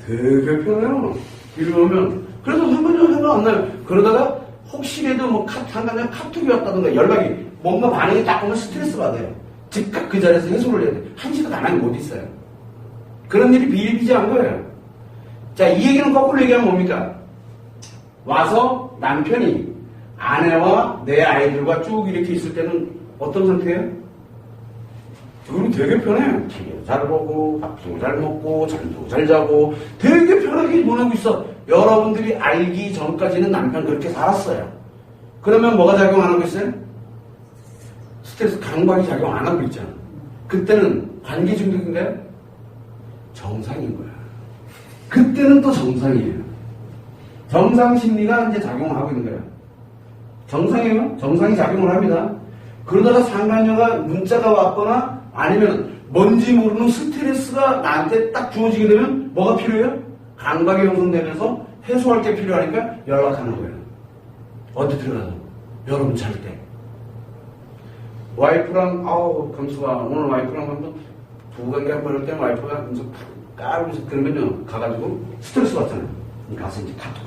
되게 편해요. 집에 오면. 그래서 상간녀 생각 안 나요. 그러다가 혹시라도 뭐 상간녀 카톡이 왔다든가 연락이 뭔가 반응이 딱 오면 스트레스 받아요. 즉각 그 자리에서 해소를 해야 돼요. 한 시간 안 하면 못 있어요. 그런 일이 비일비재한 거예요. 자, 이 얘기는 거꾸로 얘기하면 뭡니까? 와서 남편이 아내와 내 아이들과 쭉 이렇게 있을 때는 어떤 상태예요? 둘이 되게 편해요. TV도 잘 보고, 밥도 잘 먹고, 잠도 잘 자고, 되게 편하게 보내고 있어. 여러분들이 알기 전까지는 남편 그렇게 살았어요. 그러면 뭐가 작용 안 하고 있어요? 스트레스 강박이 작용 안 하고 있잖아. 그때는 관계 중독인가요? 정상인 거야. 그때는 또 정상이에요. 정상 심리가 이제 작용을 하고 있는 거예요. 정상이에요? 정상이 작용을 합니다. 그러다가 상간녀가 문자가 왔거나 아니면 뭔지 모르는 스트레스가 나한테 딱 주어지게 되면 뭐가 필요해요? 강박이 형성되면서 해소할 게 필요하니까 연락하는 거예요. 어디 들어가서? 여러분 잘 때. 와이프랑, 감수가 오늘 와이프랑 한번 부관계 한번 할 때 와이프가 하면서 까르면서 그러면요, 가가지고 스트레스 받잖아요. 가서 이제 카톡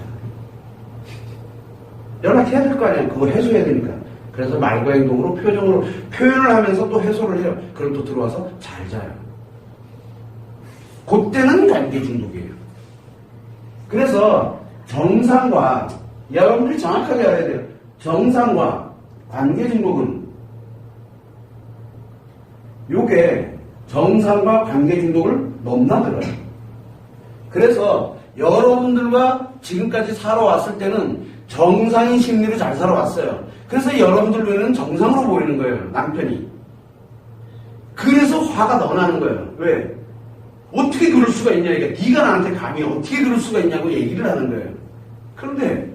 연락해야 될 거 아니에요. 그걸 해소해야 되니까. 그래서 말과 행동으로 표정으로 표현을 하면서 또 해소를 해요. 그럼 또 들어와서 잘 자요. 그때는 관계 중독이에요. 그래서 정상과 여러분들이 정확하게 알아야 돼요. 정상과 관계 중독은 요게 정상과 관계 중독을 넘나들어요. 그래서 여러분들과 지금까지 살아왔을 때는 정상인 심리로 잘 살아왔어요. 그래서 여러분들 눈에는 정상으로 보이는 거예요. 남편이. 그래서 화가 더 나는 거예요. 왜? 어떻게 그럴 수가 있냐. 이게 네가 나한테 감히 어떻게 그럴 수가 있냐고 얘기를 하는 거예요. 그런데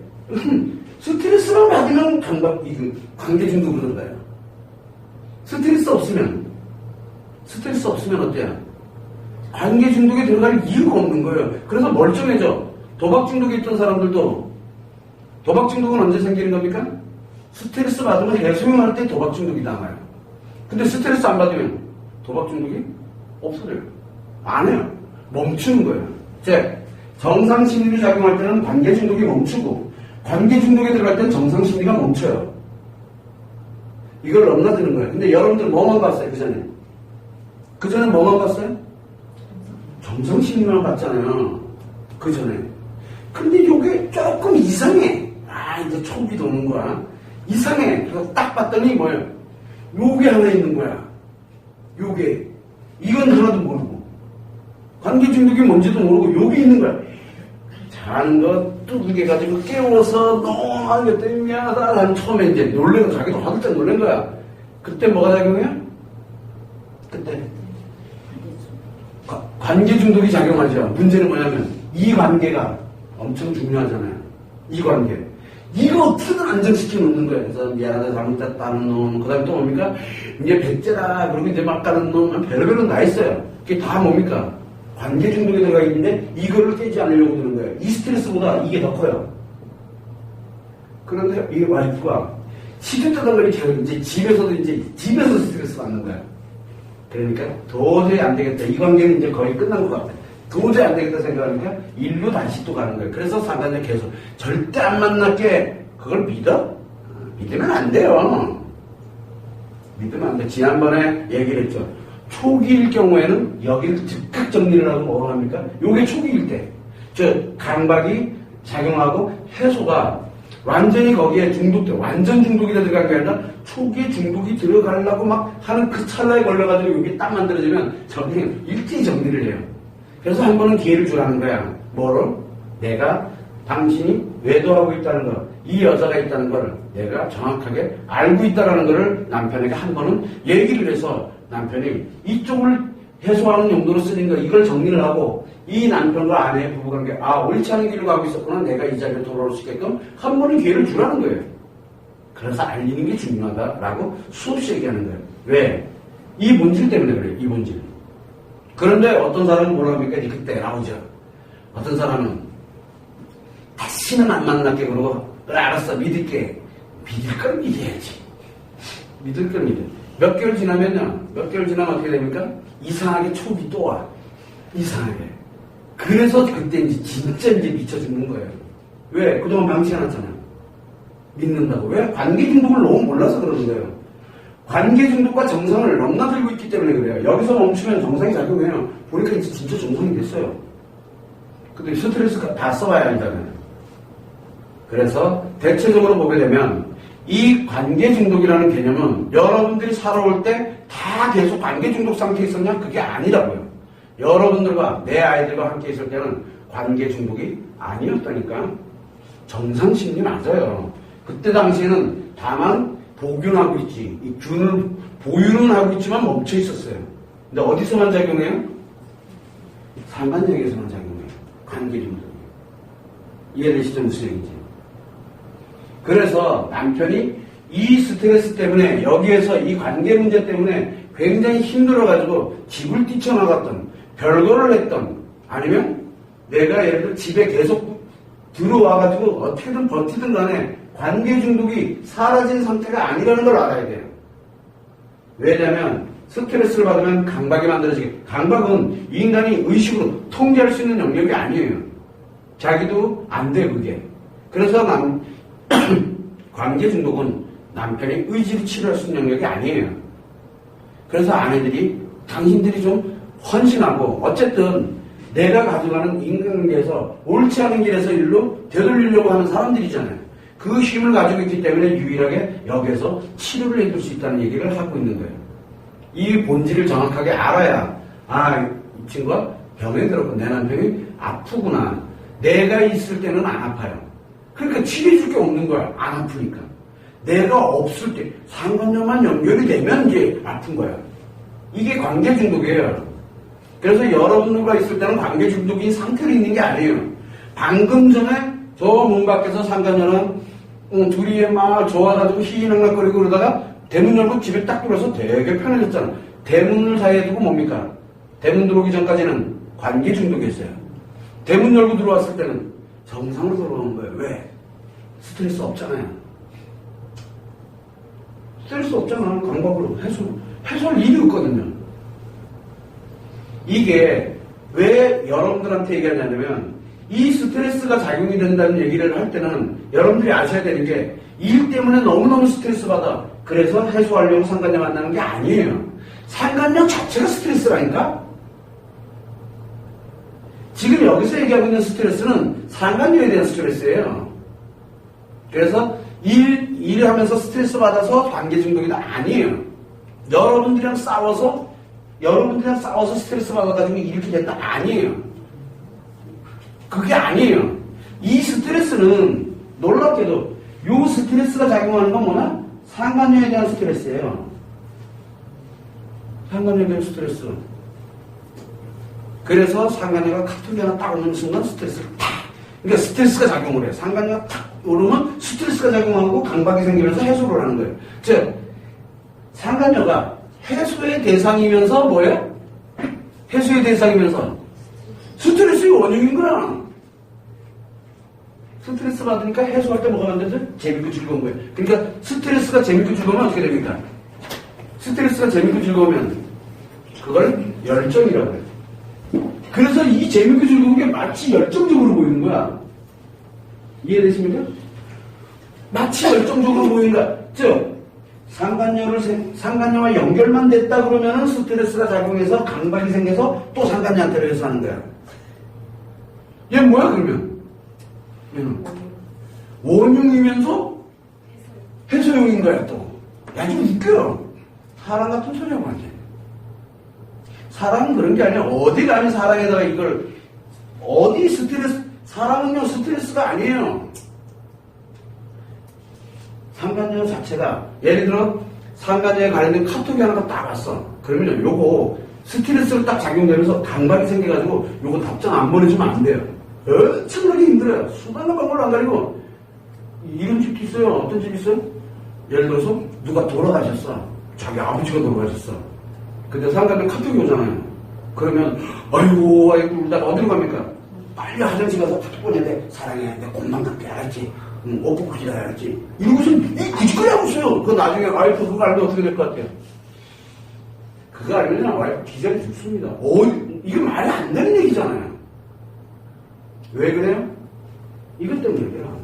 스트레스만 받으면 관계 중독으로 들어가요. 스트레스 없으면 어때요? 관계 중독에 들어갈 이유가 없는 거예요. 그래서 멀쩡해져. 도박 중독에 있던 사람들도 도박 중독은 언제 생기는 겁니까? 스트레스 받으면 해소용할 때 도박 중독이 남아요. 근데 스트레스 안 받으면 도박 중독이 없어져요. 안 해요. 멈추는 거예요. 즉, 정상 심리 작용할 때는 관계 중독이 멈추고 관계 중독에 들어갈 때는 정상 심리가 멈춰요. 이걸 넘나드는 거예요. 근데 여러분들 뭐만 봤어요? 그 전에 뭐만 봤어요? 정상 심리만 봤잖아요. 그 전에. 근데 이게 조금 이상해. 이제 촉이 도는 거야. 이상해. 그래서 딱 봤더니 뭐예요? 요게 하나 있는 거야. 요게. 이건 하나도 모르고. 관계 중독이 뭔지도 모르고 요게 있는 거야. 자는 거 두들겨 가지고 깨워서 너무 하는 게 미안하다. 난 처음에 이제 놀래고 자기도 화들짝 놀란 거야. 그때 뭐가 작용해요? 그때 관계 중독이 작용하죠. 문제는 뭐냐면 이 관계가 엄청 중요하잖아요. 이 관계. 이거 어떻게든 안정시켜 놓는 거예요. 그래서 미안하다, 잘못했다는 놈. 그 다음에 또 뭡니까? 이제 백제다. 그리고 이제 막 가는 놈. 별의별로 다 있어요. 그게 다 뭡니까? 관계 중독에 들어가 있는데 이거를 깨지 않으려고 드는 거예요. 이 스트레스보다 이게 더 커요. 그런데 이 와이프가 시켰다던 이제 집에서 스트레스 받는 거야. 그러니까 도저히 안 되겠다. 이 관계는 이제 거의 끝난 것 같아. 도저히 안 되겠다 생각하니까 일로 다시 또 가는 거예요. 그래서 상관녀 계속 절대 안 만날게. 그걸 믿어? 믿으면 안 돼요. 믿으면 안 돼. 지난번에 얘기를 했죠. 초기일 경우에는 여기를 즉각 정리를 하고 뭐로 합니까? 요게 초기일 때. 강박이 작용하고 해소가 완전히 거기에 중독돼. 완전 중독이 들어간 게 아니라 초기에 중독이 들어가려고 막 하는 그 찰나에 걸려가지고 여기 딱 만들어지면 일제히 정리를 해요. 그래서 한 번은 기회를 주라는 거야. 뭐로? 내가 당신이 외도하고 있다는 거, 이 여자가 있다는 걸 내가 정확하게 알고 있다는 거를 남편에게 한 번은 얘기를 해서 남편이 이쪽을 해소하는 용도로 쓰는 거 이걸 정리를 하고 이 남편과 아내의 부부관계 옳지 않은 길로 가고 있었구나. 내가 이 자리에 돌아올 수 있게끔 한 번은 기회를 주라는 거예요. 그래서 알리는 게 중요하다라고 수없이 얘기하는 거예요. 왜? 이 본질 때문에 그래요. 이 본질. 그런데 어떤 사람은 뭐라 합니까? 그때 나오죠. 어떤 사람은 다시는 안 만날게 그러고 그래 알았어 믿을게. 믿을 걸 믿어야지. 믿을 걸 믿어. 몇 개월 지나면요. 몇 개월 지나면 어떻게 됩니까? 이상하게 촉이 또 와. 이상하게. 그래서 그때 이제 진짜 이제 미쳐 죽는 거예요. 왜? 그동안 방치해놨잖아요. 믿는다고. 왜? 관계 중독을 너무 몰라서 그러는 거예요. 관계 중독과 정상을 넘나들고 있기 때문에 그래요. 여기서 멈추면 정상이 작용해요. 보니까 이제 진짜 정상이 됐어요. 근데 스트레스가 다 써봐야 한다면. 그래서 대체적으로 보게 되면 이 관계 중독이라는 개념은 여러분들이 살아올 때 다 계속 관계 중독 상태에 있었냐? 그게 아니라고요. 여러분들과 내 아이들과 함께 있을 때는 관계 중독이 아니었다니까. 정상심리 맞아요. 그때 당시에는 다만 복균하고 있지. 이 균을 보유는 하고 있지만 멈춰 있었어요. 근데 어디서만 작용해요? 상관역에서만 작용해요. 관계 중독이. 이해되시죠? 무슨 얘기인지. 그래서 남편이 이 스트레스 때문에 여기에서 이 관계 문제 때문에 굉장히 힘들어가지고 집을 뛰쳐나갔던 별거를 했던 아니면 내가 예를 들어 집에 계속 들어와가지고 어떻게든 버티든 간에 관계 중독이 사라진 상태가 아니라는 걸 알아야 돼요. 왜냐하면 스트레스를 받으면 강박이 만들어지게. 강박은 인간이 의식으로 통제할 수 있는 영역이 아니에요. 자기도 안 돼 그게. 그래서 관계 중독은 남편의 의지로 치료할 수 있는 영역이 아니에요. 그래서 아내들이 당신들이 좀 헌신하고 어쨌든 내가 가져가는 인간관계에서 옳지 않은 길에서 일로 되돌리려고 하는 사람들이잖아요. 그 힘을 가지고 있기 때문에 유일하게 여기에서 치료를 해줄 수 있다는 얘기를 하고 있는 거예요. 이 본질을 정확하게 알아야 이 친구가 병에 들었고 내 남편이 아프구나. 내가 있을 때는 안 아파요. 그러니까 치료해줄 게 없는 거야. 안 아프니까. 내가 없을 때 상관녀만 연결이 되면 이제 아픈 거야. 이게 관계 중독이에요. 그래서 여러분들과 있을 때는 관계 중독인 상태로 있는 게 아니에요. 방금 전에 저 문 밖에서 상관녀는 둘이 막 좋아가지고 희희낙낙거리고 그러다가 대문 열고 집에 딱 들어서 되게 편해졌잖아. 대문을 사이에 두고 뭡니까? 대문 들어오기 전까지는 관계 중독이었어요. 대문 열고 들어왔을 때는 정상으로 돌아오는 거예요. 왜? 스트레스 없잖아요. 스트레스 없잖아. 강박으로 해소할 일이 없거든요. 이게 왜 여러분들한테 얘기하냐면 이 스트레스가 작용이 된다는 얘기를 할 때는 여러분들이 아셔야 되는 게 일 때문에 너무너무 스트레스 받아. 그래서 해소하려고 상관녀 만나는 게 아니에요. 상관녀 자체가 스트레스라니까? 지금 여기서 얘기하고 있는 스트레스는 상관녀에 대한 스트레스예요. 그래서 일을 하면서 스트레스 받아서 관계 중독이다 아니에요. 여러분들이랑 싸워서 스트레스 받아가지고 이렇게 된다 아니에요. 그게 아니에요. 이 스트레스는 놀랍게도 요 스트레스가 작용하는 건 뭐냐? 상관녀에 대한 스트레스예요. 상관녀에 대한 스트레스. 그래서 상관녀가 카톡이 하나 딱 오는 순간 스트레스를 탁. 그러니까 스트레스가 작용을 해요. 상관녀가 탁 오르면 스트레스가 작용하고 강박이 생기면서 해소를 하는 거예요. 즉 상관녀가 해소의 대상이면서 뭐예요? 해소의 대상이면서 스트레스의 원흉인 거야. 스트레스 받으니까 해소할 때 뭐가 만들어져? 재밌고 즐거운 거예요. 그러니까 스트레스가 재밌고 즐거우면 어떻게 됩니까? 스트레스가 재밌고 즐거우면 그걸 열정이라고 해요. 그래서 이 재밌고 즐거운 게 마치 열정적으로 보이는 거야. 이해되십니까? 마치 열정적으로 보이는 거야. 즉, 상간녀와 연결만 됐다 그러면은 스트레스가 작용해서 강박이 생겨서 또 상간녀한테 그래서 하는 거야. 얘 뭐야, 그러면? 얘는 원흉이면서 해소용인 거야, 또. 야, 좀 웃겨요. 사랑 같은 소리하고 하지. 사랑은 그런 게 아니야. 어디 가면 사랑에다가 이걸, 어디 스트레스, 사랑은요, 스트레스가 아니에요. 상간녀 자체가, 예를 들어, 상간녀에 관련된 카톡이 하나가 딱 왔어. 그러면 요거, 스트레스를 딱 작용되면서 강박이 생겨가지고, 요거 답장 안 보내주면 안 돼요. 엄청나게 힘들어요. 수많은 방법을 안 가리고, 이런 집도 있어요. 어떤 집 있어요? 예를 들어서, 누가 돌아가셨어. 자기 아버지가 돌아가셨어. 근데 상간녀 카톡이 오잖아요. 그러면, 아이고, 울다가 어디로 갑니까? 빨리 화장실 가서 카톡 보내는데, 사랑해. 내가 공만 갈게. 알았지? 오고 그지라 알았지? 이러고서는 그 짓거리 하고 있어요. 그거 나중에 와이프 그거 알면 어떻게 될 것 같아요? 그거 알면 와이프 기절이 죽습니다. 이거 말이 안 되는 얘기잖아요. 왜 그래요? 이것 때문에 그래요.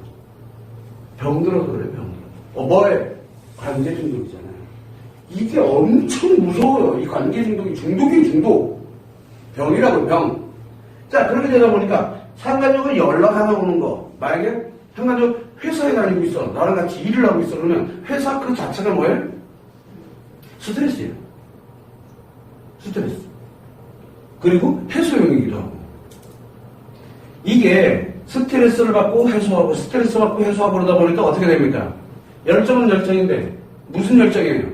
병들어서 그래, 병들어. 뭐에? 관계 중독이잖아요. 이게 엄청 무서워요. 이 관계 중독이 중독. 병이라고, 병. 자, 그렇게 되다 보니까 상간녀가 연락 하나 오는 거. 만약에 상간녀 회사에 다니고 있어. 나랑 같이 일을 하고 있어. 그러면 회사 그 자체가 뭐예요? 스트레스예요. 스트레스. 그리고 해소용이기도 하고. 이게 스트레스를 받고 해소하고 스트레스 받고 해소하고 그러다 보니까 어떻게 됩니까? 열정은 열정인데 무슨 열정이에요?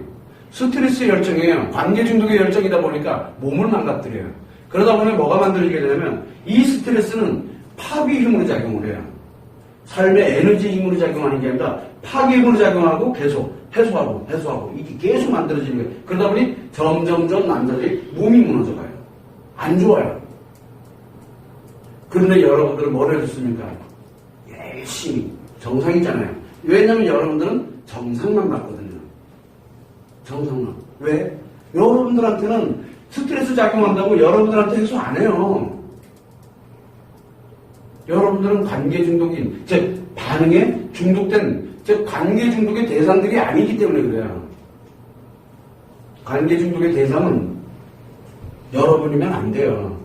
스트레스의 열정이에요. 관계 중독의 열정이다 보니까 몸을 망가뜨려요. 그러다 보니 뭐가 만들어지게 되냐면 이 스트레스는 파괴 힘으로 작용을 해요. 삶의 에너지 힘으로 작용하는 게 아니라 파괴 힘으로 작용하고 계속 해소하고 이게 계속 만들어지는 거예요. 그러다 보니 점점점 남자들이 몸이 무너져가요. 안 좋아요. 그런데 여러분들은 뭘 해줬습니까? 열심히 정상이잖아요. 왜냐면 여러분들은 정상만 받거든요. 정상만. 왜? 여러분들한테는 스트레스 작용한다고 여러분들한테 해소 안 해요. 여러분들은 관계 중독인, 즉 반응에 중독된, 즉 관계 중독의 대상들이 아니기 때문에 그래요. 관계 중독의 대상은 여러분이면 안 돼요.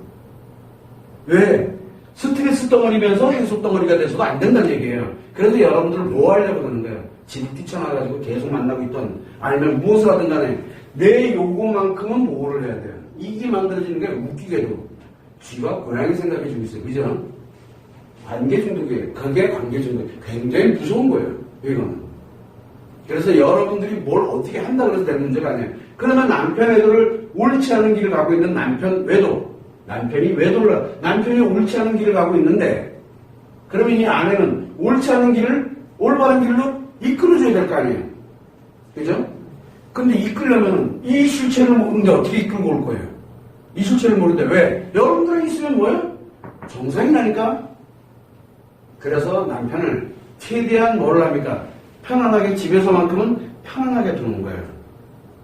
왜? 스트레스 덩어리면서 해소 덩어리가 돼서도 안 된다는 얘기예요. 그래서 여러분들을 뭐 하려고 그러는 거예요? 집이 뛰쳐나가지고 계속 만나고 있던, 아니면 무엇을 하든 간에 내 요구만큼은 보호를 해야 돼요. 이게 만들어지는 게 웃기게도 쥐가 고양이 생각해주고 있어요. 그죠? 관계 중독이에요. 그게 관계 중독. 굉장히 무서운 거예요. 이거는. 그래서 여러분들이 뭘 어떻게 한다고 해서 될 문제가 아니에요. 그러면 남편 외도를 옳지 않은 길을 가고 있는 남편 외도. 남편이 옳지 않은 길을 가고 있는데, 그러면 이 아내는 옳지 않은 길을 올바른 길로 이끌어줘야 될 거 아니에요. 그죠? 근데 이끌려면 이 실체를 모르는데 어떻게 이끌고 올 거예요? 이 실체를 모르는데 왜? 여러분들이 있으면 뭐예요? 정상이라니까? 그래서 남편을 최대한 뭐를 합니까? 편안하게 집에서만큼은 편안하게 두는 거예요.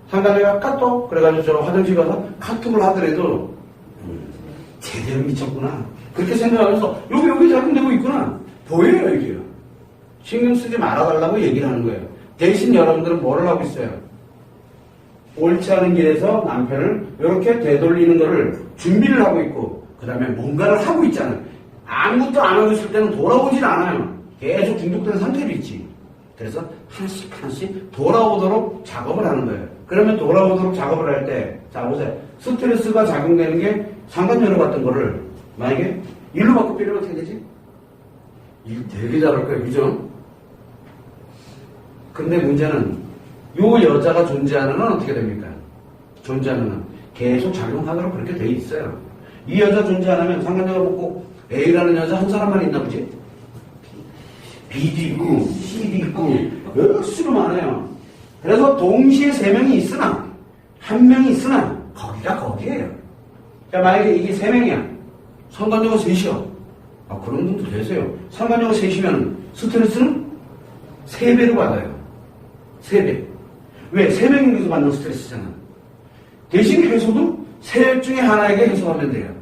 상간녀가 카톡 그래가지고 저 화장실 가서 카톡을 하더라도 제대로 미쳤구나 그렇게 생각하면서 여기 작용되고 있구나 보여요. 이게요. 신경 쓰지 말아달라고 얘기를 하는 거예요. 대신 여러분들은 뭐를 하고 있어요? 옳지 않은 길에서 남편을 이렇게 되돌리는 거를 준비를 하고 있고, 그 다음에 뭔가를 하고 있잖아요. 아무것도 안 하고 있을 때는 돌아오질 않아요. 계속 중독된 상태로 있지. 그래서 하나씩 돌아오도록 작업을 하는 거예요. 그러면 돌아오도록 작업을 할 때, 자 보세요. 스트레스가 작용되는 게 상간녀로 같은 거를 만약에 일로 바꾸면 어떻게 되지? 일 되게 잘할 거예요. 그죠? 근데 문제는 요 여자가 존재하는 건 어떻게 됩니까? 존재하는 건 계속 작용하도록 그렇게 돼 있어요. 이 여자 존재 안 하면 상간녀가 먹고 A라는 여자 한 사람만 있나 보지? B도 있고 C도 있고 수로 많아요. 그래서 동시에 3명이 있으나 1명이 있으나 거기가 거기에요. 자, 만약에 이게 3명이야. 상간녀가 3이야. 아, 그런 분도 계세요. 상간녀가 3이면 스트레스는 3배로 받아요. 3배. 왜? 3명이서 받는 스트레스잖아. 대신 해소도 3 중에 하나에게 해소하면 돼요.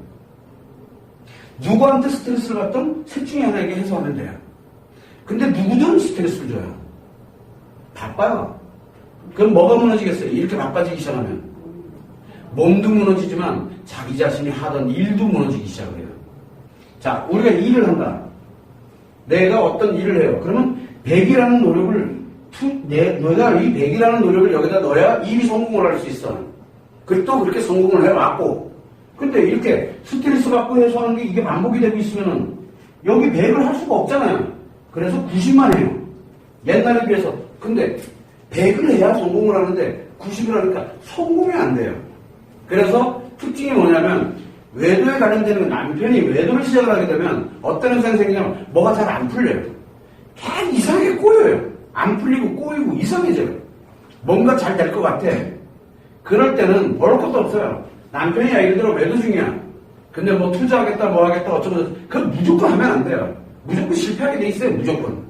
누구한테 스트레스를 받든 셋 중에 하나에게 해소하면 돼요. 근데 누구든 스트레스를 줘요. 바빠요. 그럼 뭐가 무너지겠어요? 이렇게 바빠지기 시작하면. 몸도 무너지지만 자기 자신이 하던 일도 무너지기 시작해요. 자, 우리가 일을 한다. 내가 어떤 일을 해요. 그러면 100이라는 노력을, 내가 이 100이라는 노력을 여기다 넣어야 일이 성공을 할 수 있어. 그리고 또 그렇게 성공을 해왔고. 근데 이렇게 스트레스 받고 해소하는 게 이게 반복이 되고 있으면은 여기 100을 할 수가 없잖아요. 그래서 90만 해요. 옛날에 비해서. 근데 100을 해야 성공을 하는데 90을 하니까 성공이 안 돼요. 그래서 특징이 뭐냐면 외도에 관련되는 남편이 외도를 시작을 하게 되면 어떤 현상이 생기냐면 뭐가 잘 안 풀려요. 계속 이상하게 꼬여요. 안 풀리고 꼬이고 이상해져요. 뭔가 잘 될 것 같아. 그럴 때는 볼 것도 없어요. 남편이 예를 들어 외도 중이야. 근데 뭐 투자하겠다 뭐 하겠다 어쩌고 그건 무조건 하면 안 돼요. 무조건 실패하게 돼 있어요. 무조건.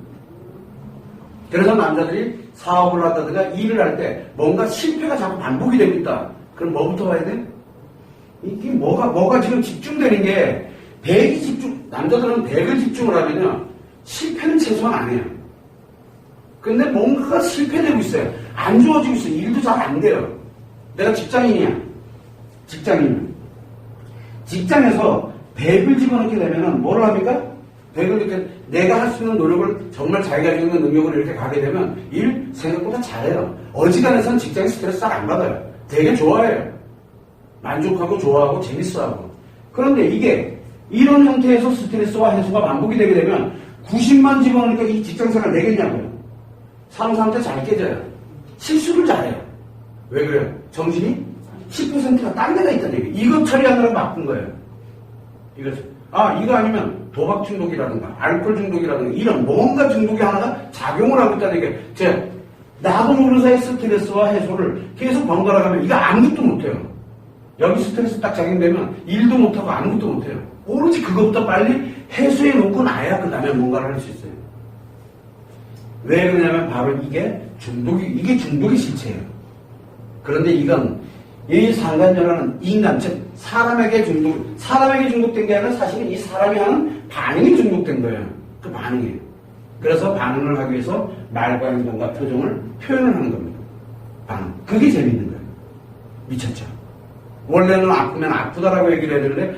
그래서 남자들이 사업을 하다가 일을 할 때 뭔가 실패가 자꾸 반복이 되고 있다. 그럼 뭐부터 봐야 돼? 이게 뭐가 지금 집중되는 게 100이 남자들은 100을 집중을 하면요. 실패는 최소한 안 해요. 근데 뭔가가 실패되고 있어요. 안 좋아지고 있어요. 일도 잘 안 돼요. 내가 직장인이야. 직장에서 100을 집어넣게 되면은 뭐를 합니까? 100을 이렇게 내가 할 수 있는 노력을 정말 자기가 가지고 있는 능력을 이렇게 가게 되면 일 생각보다 잘해요. 어지간해서는 직장에 스트레스 잘 안 받아요. 되게 좋아해요. 만족하고 좋아하고 재밌어하고. 그런데 이게 이런 형태에서 스트레스와 해소가 반복이 되게 되면 90만 집어넣으니까 이 직장생활 되겠냐고요. 상사한테 잘 깨져요. 실수를 잘해요. 왜 그래요? 정신이 10%가 딴 데가 있다는 얘기. 이거 처리하느라고 바쁜 거예요. 이거 아니면 도박 중독이라든가 알코올 중독이라든가 이런 뭔가 중독이 하나가 작용을 하고 있다는 얘기예요. 나도 모르는 사이에 스트레스와 해소를 계속 번갈아 가면 이거 아무것도 못해요. 여기 스트레스 딱 작용되면 일도 못하고 아무것도 못해요. 오로지 그것부터 빨리 해소해 놓고 나야 그 다음에 뭔가를 할 수 있어요. 왜 그러냐면 바로 이게 중독의 실체예요. 그런데 이건 이 상간녀라는 인간, 즉 사람에게 중독된 게 아니라 사실은 이 사람이 하는 반응이 중독된 거예요. 그 반응이에요. 그래서 반응을 하기 위해서 말과 행동과 표정을 표현을 하는 겁니다. 반응. 그게 재밌는 거예요. 미쳤죠? 원래는 아프면 아프다라고 얘기를 해야 되는데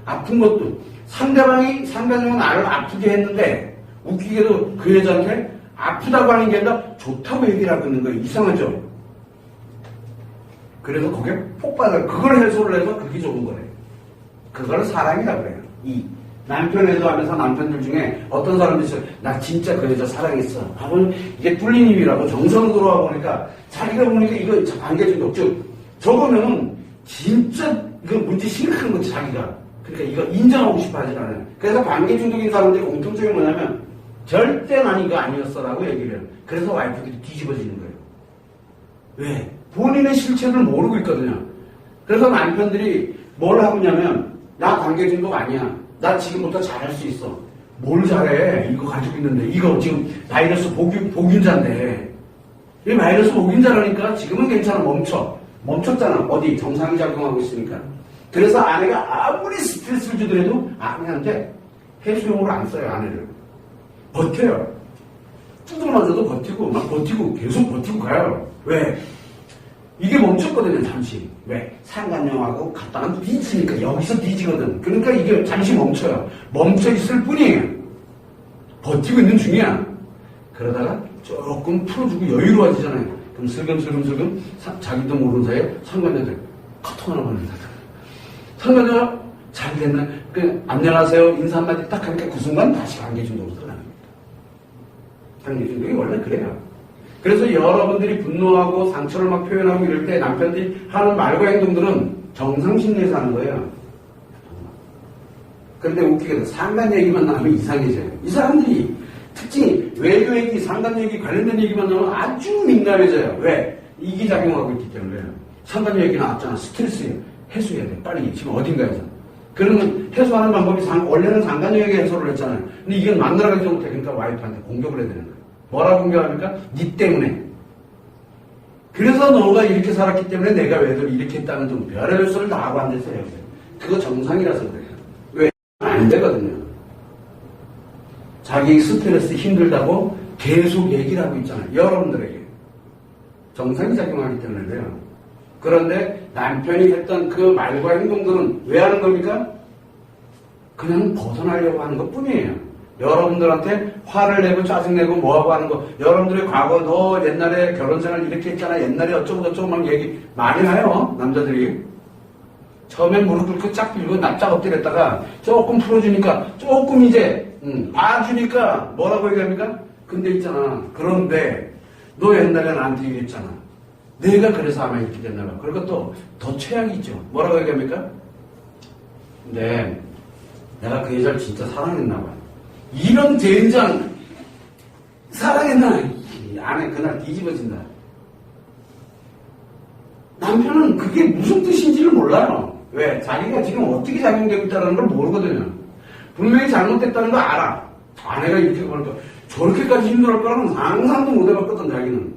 아픈 것도 상대방은 나를 아프게 했는데 웃기게도 그 여자한테 아프다고 하는 게 아니라 좋다고 얘기를 하고 있는 거예요. 이상하죠? 그래서 거기에 폭발을 그걸 해소를 해서 그게 좋은 거래요. 그걸 사랑이라고 그래요. 남편 애도하면서 남편들 중에 어떤 사람들이 있어요. 나 진짜 그 여자 사랑했어. 하고 이게 뚫린 힘이라고 정성으로 하고 보니까 자기가 보니까 이거 관계 중독. 즉 저거는 진짜 이거 문제 심각한 거지 자기가. 그러니까 이거 인정하고 싶어 하지 않아요. 그래서 관계 중독인 사람들이 공통점이 뭐냐면 절대 난 이거 아니었어라고 얘기를 해요. 그래서 와이프들이 뒤집어지는 거예요. 왜? 본인의 실체를 모르고 있거든요. 그래서 남편들이 뭘 하고 있냐면 나 관계 중독 아니야. 나 지금부터 잘할 수 있어. 뭘 잘해? 이거 가지고 있는데 이거 지금 바이러스 복균자인데 이 바이러스 복균자라니까 지금은 괜찮아. 멈췄잖아. 어디? 정상이 작용하고 있으니까. 그래서 아내가 아무리 스트레스를 주더라도 아내한테 해수용으로 안 써요. 아내를. 버텨요. 뜯어맞아도 버티고 막 버티고 계속 버티고 가요. 왜? 이게 멈췄거든요. 잠시. 왜? 상간녀하고 갔다가 뒤지니까 여기서 뒤지거든. 그러니까 이게 잠시 멈춰요. 멈춰 있을 뿐이에요. 버티고 있는 중이야. 그러다가 조금 풀어주고 여유로워지잖아요. 그럼 슬금슬금 자기도 모르는 사이에 상간녀들 카톡 하나 보낸다. 상간녀가 잘 됐나? 안녕하세요. 인사 한마디 딱 하니까 그 순간 다시 관계 중독으로 들어갑니다. 관계 중독이 원래 그래요. 그래서 여러분들이 분노하고 상처를 막 표현하고 이럴 때 남편들이 하는 말과 행동들은 정상심리에서 하는 거예요. 그런데 웃기게도 상간 얘기만 나오면 이상해져요. 이 사람들이 특징이 외교 얘기, 상간 얘기 관련된 얘기만 나오면 아주 민감해져요. 왜? 이기작용하고 있기 때문에. 상간 얘기 나왔잖아. 스트레스 해소해야 돼. 빨리 지금 어딘가에서. 그러면 해소하는 방법이 원래는 상간 얘기 해소를 했잖아요. 근데 이건 만나러 가지 못해. 그러니까 와이프한테 공격을 해야 되는 거예요. 뭐라고 공격합니까? 니 때문에. 그래서 너가 이렇게 살았기 때문에 내가 외도를 이렇게 했다는 좀 별의별 소리를 다 하고 앉아서 해요. 그거 정상이라서 그래요. 안 되거든요. 자기 스트레스 힘들다고 계속 얘기를 하고 있잖아요. 여러분들에게. 정상이 작용하기 때문에 그래요. 그런데 남편이 했던 그 말과 행동들은 왜 하는 겁니까? 그냥 벗어나려고 하는 것 뿐이에요. 여러분들한테 화를 내고 짜증내고 뭐하고 하는 거, 여러분들의 과거 너 옛날에 결혼생활 이렇게 했잖아, 옛날에 어쩌고저쩌고 막 얘기 많이 해요, 남자들이. 처음엔 무릎 꿇고 쫙 빌고 납작 엎드렸다가 조금 풀어주니까 조금 이제 봐주니까 뭐라고 얘기합니까? 근데 있잖아, 그런데 너 옛날에 나한테 얘기했잖아, 내가 그래서 아마 이렇게 됐나 봐. 그리고 또 더 최악이 있죠. 뭐라고 얘기합니까? 근데 내가 그 여자를 진짜 사랑했나 봐. 이런 된장 사랑했나? 이 안에 그날 뒤집어진다. 남편은 그게 무슨 뜻인지를 몰라요. 왜? 자기가 지금 어떻게 작용되고 있다는 걸 모르거든요. 분명히 잘못됐다는 거 알아. 아내가 이렇게 보니까 저렇게까지 힘들어할 거라는 상상도 못 해봤거든, 자기는.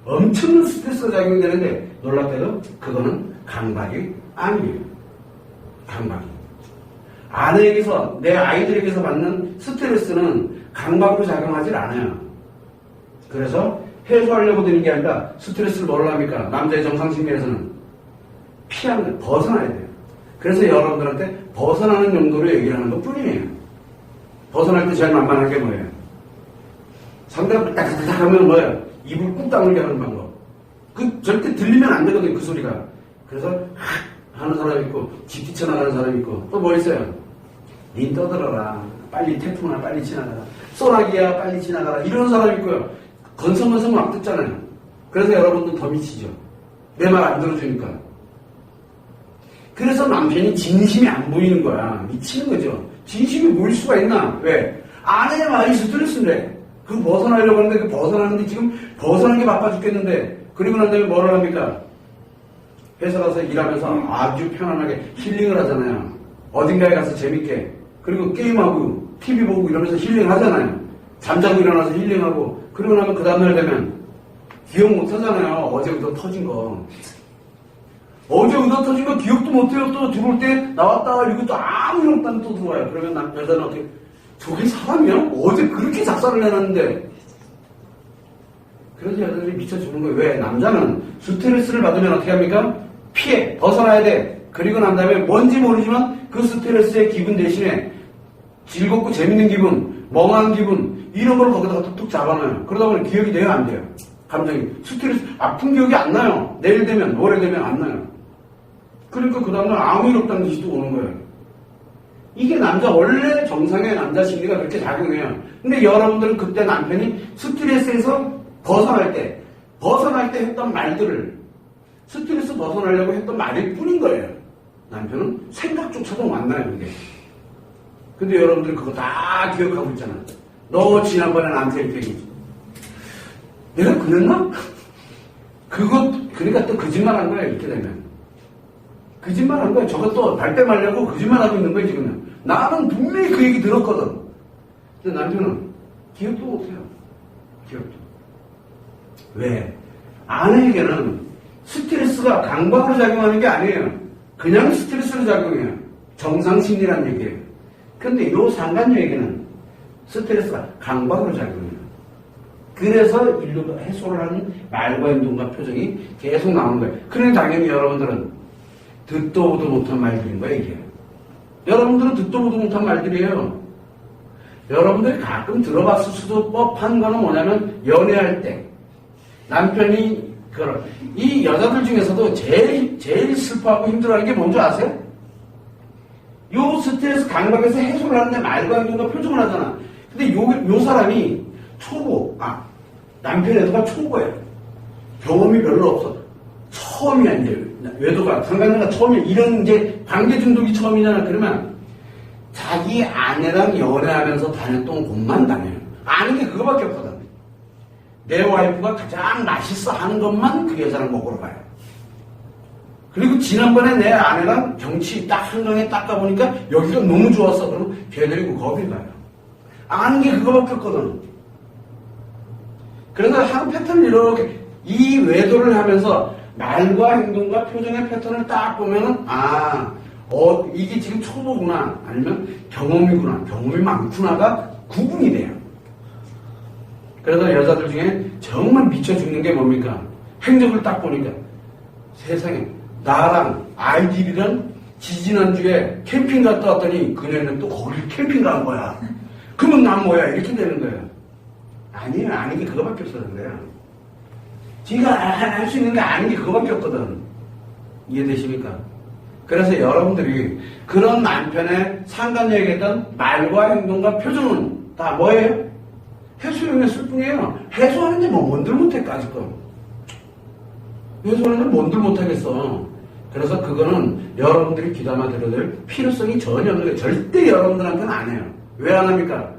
엄청난 스트레스가 작용되는데 놀랍게도 그거는 강박이 아니에요. 강박이. 아내에게서, 내 아이들에게서 받는 스트레스는 강박으로 작용하지 않아요. 그래서 해소하려고 드는 게 아니라 스트레스를 뭘 합니까? 남자의 정상심리에서는 피하는 거예요. 벗어나야 돼요. 그래서 여러분들한테 벗어나는 용도로 얘기를 하는 것 뿐이에요. 벗어날 때 제일 만만한 게 뭐예요? 상대가 딱딱딱 하면 뭐예요? 입을 꾹 다물게 하는 방법. 그 절대 들리면 안 되거든요, 그 소리가. 그래서 하는 사람 있고 집 뛰쳐나가는 사람 있고 또 뭐 있어요? 닌 떠들어라. 빨리 태풍아 빨리 지나가라. 소나기야 빨리 지나가라. 이런 사람 있고요. 건성건성 막 듣잖아요. 그래서 여러분도 더 미치죠. 내 말 안 들어주니까. 그래서 남편이 진심이 안 보이는 거야. 미치는 거죠. 진심이 보일 수가 있나? 왜? 아내의 말이 스트레스인데 그 벗어나려고 하는데 그 벗어나는데 지금 벗어나는 게 바빠 죽겠는데 그리고 난 다음에 뭐를 합니까? 회사 가서 일하면서 아주 편안하게 힐링을 하잖아요. 어딘가에 가서 재밌게. 그리고 게임하고 TV 보고 이러면서 힐링하잖아요. 잠자고 일어나서 힐링하고. 그러고 나면 그 다음날 되면 기억 못 하잖아요. 어제부터 터진 거. 어제부터 터진 거 기억도 못 해요. 또 들어올 때 나왔다가 이거 또 아무 일 없다는 또 들어와요. 그러면 여자는 어떻게, 저게 사람이야? 어제 그렇게 작사를 해놨는데. 그래서 여자들이 미쳐주는 거예요. 왜? 남자는 스트레스를 받으면 어떻게 합니까? 피해, 벗어나야 돼. 그리고 난 다음에 뭔지 모르지만 그 스트레스의 기분 대신에 즐겁고 재밌는 기분, 멍한 기분, 이런 걸 거기다가 툭툭 잡아놔요. 그러다 보니 기억이 돼요, 안 돼요? 감정이. 스트레스, 아픈 기억이 안 나요. 내일 되면, 모레 되면 안 나요. 그러니까 그 다음날 아무 일 없다는 듯이 또 오는 거예요. 이게 남자, 원래 정상의 남자 심리가 그렇게 작용해요. 근데 여러분들은 그때 남편이 스트레스에서 벗어날 때 했던 말들을 스트레스 벗어나려고 했던 말일 뿐인 거예요. 남편은 생각조차도 안 나요, 이게. 근데 여러분들은 그거 다 기억하고 있잖아. 너 지난번에 나한테 이렇게 얘기했지. 내가 그랬나? 그러니까 또 거짓말 한 거야, 이렇게 되면. 거짓말 한 거야. 저것도 발뺌 하려고 거짓말 하고 있는 거야, 지금. 나는 분명히 그 얘기 들었거든. 근데 남편은 기억도 못해요. 기억도. 왜? 아내에게는 스트레스가 강박으로 작용하는 게 아니에요. 그냥 스트레스로 작용해요. 정상심리란 얘기예요. 근데 요 상간녀에게는 스트레스가 강박으로 작용해요. 그래서 인류가 해소를 하는 말과 행동과 표정이 계속 나오는 거예요. 그러니 당연히 여러분들은 듣도 보도 못한 말들인 거예요, 이게. 여러분들은 듣도 보도 못한 말들이에요. 여러분들이 가끔 들어봤을 수도 법한 거는 뭐냐면 연애할 때 남편이 이 여자들 중에서도 제일 슬퍼하고 힘들어하는 게 뭔지 아세요? 요 스트레스 강박에서 해소를 하는데 말과 행동과 표정을 하잖아. 근데 요 사람이 남편 애도가 초보예요. 경험이 별로 없어. 처음이야, 이제. 외도가, 상간녀가 처음이야. 이런 이제 관계 중독이 처음이잖아. 그러면 자기 아내랑 연애하면서 다녔던 곳만 다녀요. 아는 게 그거밖에 없거든. 내 와이프가 가장 맛있어 하는 것만 그 여자랑 먹으러 가요. 그리고 지난번에 내 아내랑 경치 딱 한강에 딱 가보니까 여기가 너무 좋았어. 그러면 걔 데리고 거길 가요. 아는 게 그거밖에 없거든. 그래서 한 패턴을 이렇게 이 외도를 하면서 말과 행동과 표정의 패턴을 딱 보면은 이게 지금 초보구나, 아니면 경험이구나, 경험이 많구나가 구분이 돼요. 그래서 여자들 중에 정말 미쳐 죽는 게 뭡니까? 행적을 딱 보니까 세상에 나랑 아이들이랑 지지난주에 캠핑 갔다 왔더니 그녀는 또 거기 캠핑 간 거야. 그러면 난 뭐야? 이렇게 되는 거예요. 아니에요. 아는 게 그거밖에 없어. 그래요. 지가 할 수 있는 게 아는 게 그거밖에 없거든. 이해되십니까? 그래서 여러분들이 그런 남편의 상간녀에게던 말과 행동과 표정은 다 뭐예요? 해소용했을 뿐이에요. 해소하는데 뭐 뭔들 못해까지 거. 해소하는데 뭔들 못하겠어. 그래서 그거는 여러분들이 귀담아 들어야 될 필요성이 전혀 없는 거예요. 절대 여러분들한테는 안 해요. 왜 안 합니까?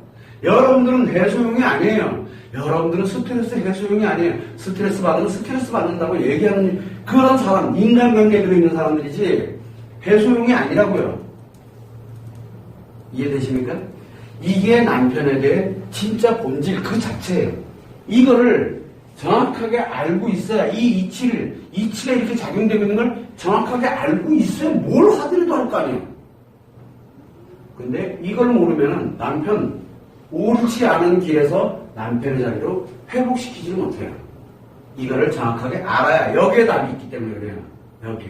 여러분들은 해소용이 아니에요. 여러분들은 스트레스 해소용이 아니에요. 스트레스 받으면 스트레스 받는다고 얘기하는 그런 사람, 인간관계에 들어있는 사람들이지 해소용이 아니라고요. 이해되십니까? 이게 남편에 대해 진짜 본질 그 자체예요. 이거를 정확하게 알고 있어야 이치가 이렇게 작용되고 있는 걸 정확하게 알고 있어야 뭘 하더라도 할 거 아니에요. 근데 이걸 모르면 남편 옳지 않은 길에서 남편의 자리로 회복시키지를 못해요. 이거를 정확하게 알아야 여기에 답이 있기 때문에 그래요. 여기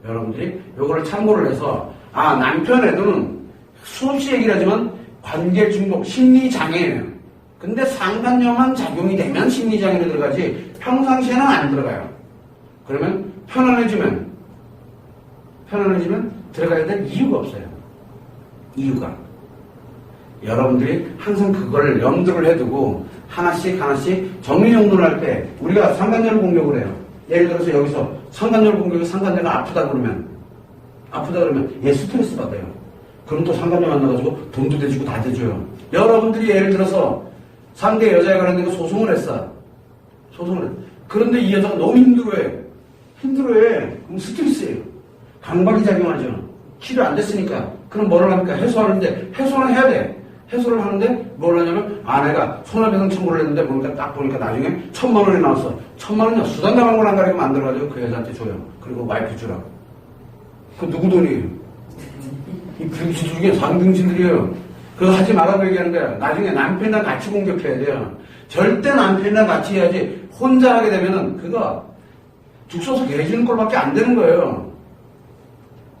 여러분들이 이거를 참고를 해서 남편 애들은 수없이 얘기를 하지만 관계 중독, 심리 장애예요. 근데 상간녀만 작용이 되면 심리 장애로 들어가지 평상시에는 안 들어가요. 그러면 편안해지면 들어가야 될 이유가 없어요. 이유가 여러분들이 항상 그걸 염두를 해두고 하나씩 정리정돈을 할 때 우리가 상간녀를 공격을 해요. 예를 들어서 여기서 상간녀를 공격해서 상간녀가 아프다 그러면 얘 스트레스 받아요. 그럼 또 상간녀 만나가지고 돈도 대주고 다 대줘요. 여러분들이 예를 들어서 상대 여자에 관련된 거 소송을 했어. 그런데 이 여자가 너무 힘들어해. 그럼 스트레스예요. 강박이 작용하죠. 치료 안 됐으니까. 그럼 뭐를 합니까? 해소하는데 해소는 해야 돼. 해소를 하는데 뭘 하냐면 아내가 손해배상 청구를 했는데 보니까 딱 보니까 나중에 1,000만 원이 나왔어. 1,000만 원이요. 수단당한 걸 안 가리고 만들어가지고 그 여자한테 줘요. 그리고 와이프 주라고. 그 누구 돈이에요? 이 병신 중에 상병신들이에요. 그거 하지 말라고 얘기하는데 나중에 남편이랑 같이 공격해야 돼요. 절대 남편이랑 같이 해야지 혼자 하게 되면은 그거 죽 서서 개해지는 꼴밖에 안 되는 거예요.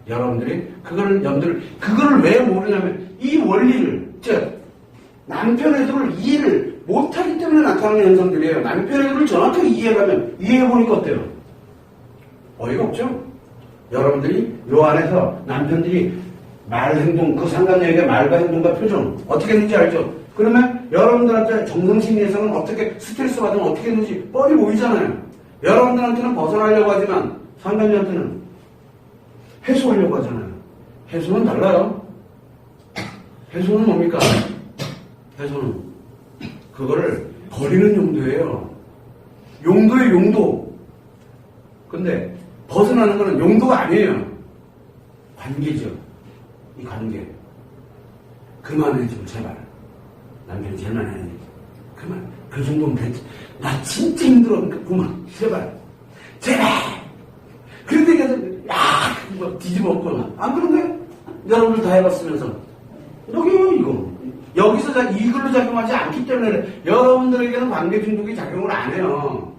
여러분들이 그거를 왜 모르냐면 이 원리를 즉 남편 애들을 이해를 못하기 때문에 나타나는 현상들이에요. 남편 애들을 정확하게 이해하면 이해해보니까 어때요? 어이가 없죠? 여러분들이 요 안에서 남편들이 말, 행동, 그 상간녀에게 말과 행동과 표정 어떻게 했는지 알죠? 그러면 여러분들한테 정상심리에서는 어떻게 스트레스 받으면 어떻게 했는지 뻔히 보이잖아요. 여러분들한테는 벗어나려고 하지만 상간녀한테는 해소하려고 하잖아요. 해소는 달라요. 해소는 뭡니까? 해소는 그거를 버리는 용도예요. 용도의 용도. 근데 벗어나는 거는 용도가 아니에요. 관계죠. 이 관계. 그만해 좀 제발. 남편이 제일 많이 하는 얘기. 그만. 그 정도면 됐지. 나 진짜 힘들어. 그러니까 그만. 제발. 그런데 뭐 뒤집어 엎거나. 안 그런데? 여러분들 다 해봤으면서. 여기요, 이거. 여기서 이걸로 작용하지 않기 때문에 여러분들에게는 관계 중독이 작용을 안 해요.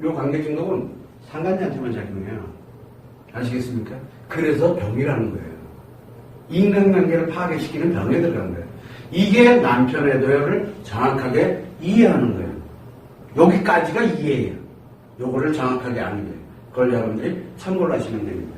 이 관계 중독은 상간녀한테만 작용해요. 아시겠습니까? 그래서 병이라는 거예요. 인간관계를 파괴시키는 병에 들어가는 거예요. 이게 남편의 도를 정확하게 이해하는 거예요. 여기까지가 이해예요. 요거를 정확하게 아는 거예요. 그걸 여러분들이 참고를 하시면 됩니다.